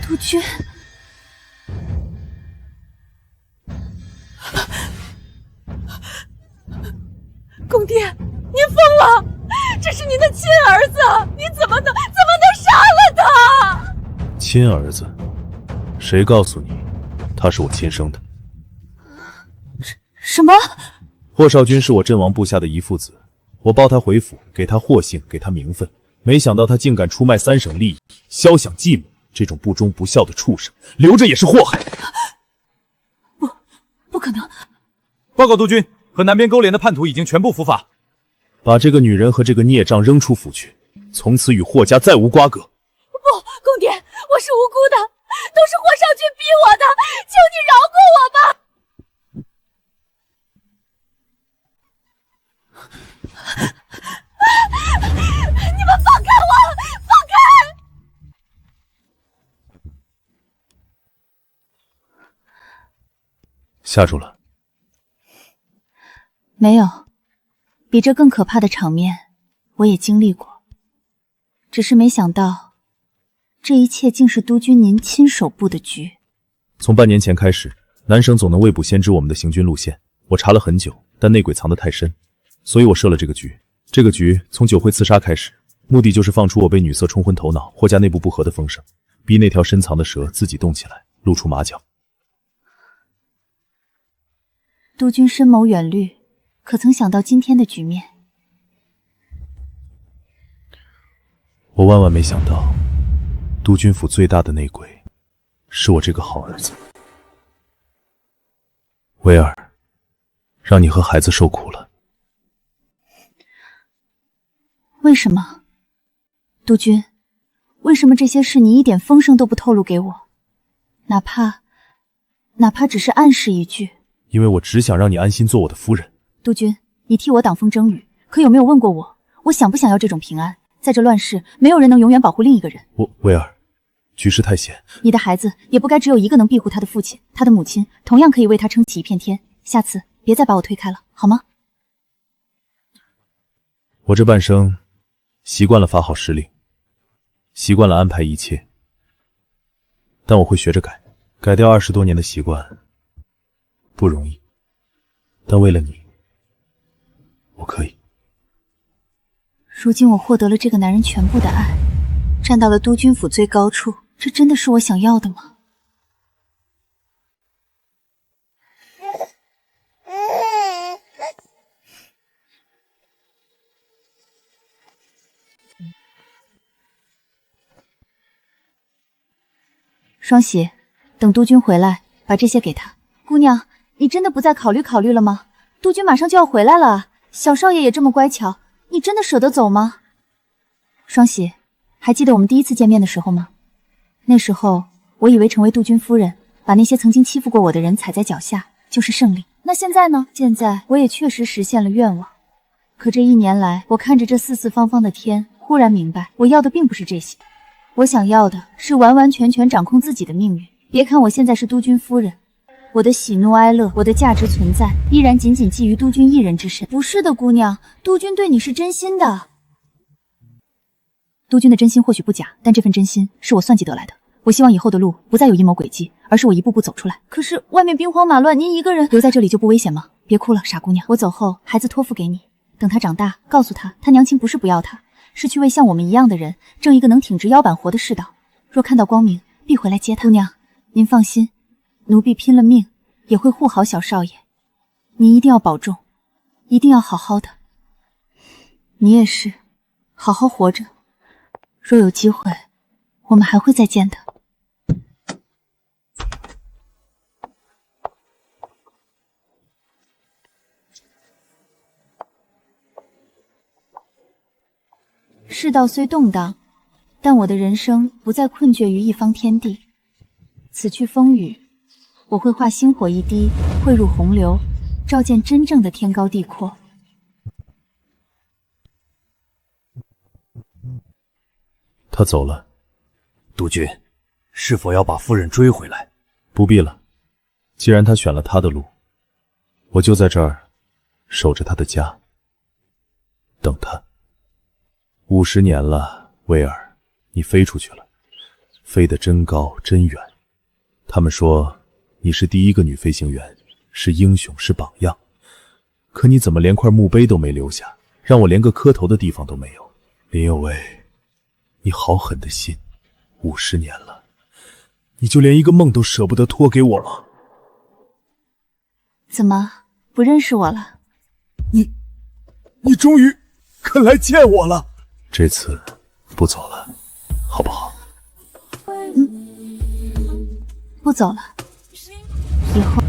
督军，公爹，您疯了！这是您的亲儿子，您怎么能杀了他？亲儿子？谁告诉你他是我亲生的？什么？霍少君是我阵亡部下的遗腹子，我抱他回府，给他霍姓，给他名分，没想到他竟敢出卖3省利益，肖想继母。这种不忠不孝的畜生，留着也是祸害。不可能！报告督军，和南边勾连的叛徒已经全部伏法。把这个女人和这个孽障扔出府去，从此与霍家再无瓜葛。不，公爹，我是无辜的，都是霍少君逼我的，求你饶过我吧！你们放开我！放开！吓住了？没有，比这更可怕的场面我也经历过，只是没想到这一切竟是督军您亲手布的局。从半年前开始，南省总能未卜先知我们的行军路线，我查了很久，但内鬼藏得太深，所以我设了这个局。这个局从酒会刺杀开始，目的就是放出我被女色冲昏头脑，霍家内部不和的风声，逼那条深藏的蛇自己动起来，露出马脚。督军深谋远虑，可曾想到今天的局面？我万万没想到，督军府最大的内鬼是我这个好儿子。威尔，让你和孩子受苦了。为什么？督军，为什么这些事你一点风声都不透露给我？哪怕只是暗示一句。因为我只想让你安心做我的夫人。督军，你替我挡风遮雨，可有没有问过我想不想要这种平安？在这乱世，没有人能永远保护另一个人。威尔，局势太险，你的孩子也不该只有一个能庇护他的父亲，他的母亲同样可以为他撑起一片天。下次别再把我推开了，好吗？我这半生习惯了发号施令，习惯了安排一切，但我会学着改掉20多年的习惯。不容易，但为了你，我可以。如今我获得了这个男人全部的爱，站到了督军府最高处，这真的是我想要的吗？双喜，等督军回来，把这些给他。姑娘，你真的不再考虑了吗？督军马上就要回来了，小少爷也这么乖巧，你真的舍得走吗？双喜，还记得我们第一次见面的时候吗？那时候我以为成为督军夫人，把那些曾经欺负过我的人踩在脚下就是胜利。那现在呢？现在我也确实实现了愿望。可这1年来，我看着这四四方方的天，忽然明白，我要的并不是这些，我想要的是完完全全掌控自己的命运。别看我现在是督军夫人，我的喜怒哀乐，我的价值存在，依然仅仅基于督军一人之身。不是的，姑娘，督军对你是真心的。督军的真心或许不假，但这份真心是我算计得来的。我希望以后的路不再有阴谋诡计，而是我一步步走出来。可是外面兵荒马乱，您一个人留在这里就不危险吗？别哭了，傻姑娘，我走后，孩子托付给你，等他长大，告诉他，他娘亲不是不要他，是去为像我们一样的人挣一个能挺直腰板活的世道。若看到光明，必回来接他。姑娘，您放心，奴婢拼了命也会护好小少爷。您一定要保重，一定要好好的。你也是，好好活着。若有机会，我们还会再见的。世道虽动荡，但我的人生不再困倦于一方天地。此去风雨，我会化星火一滴，汇入洪流，照见真正的天高地阔。他走了。督军，是否要把夫人追回来？不必了，既然他选了他的路，我就在这儿守着他的家，等他。50年了，威尔，你飞出去了，飞得真高真远。他们说你是第一个女飞行员，是英雄，是榜样。可你怎么连块墓碑都没留下，让我连个磕头的地方都没有？林有为，你好狠的心，50年了，你就连一个梦都舍不得托给我吗？怎么不认识我了？你终于肯来见我了。这次不走了，好不好？不走了，以后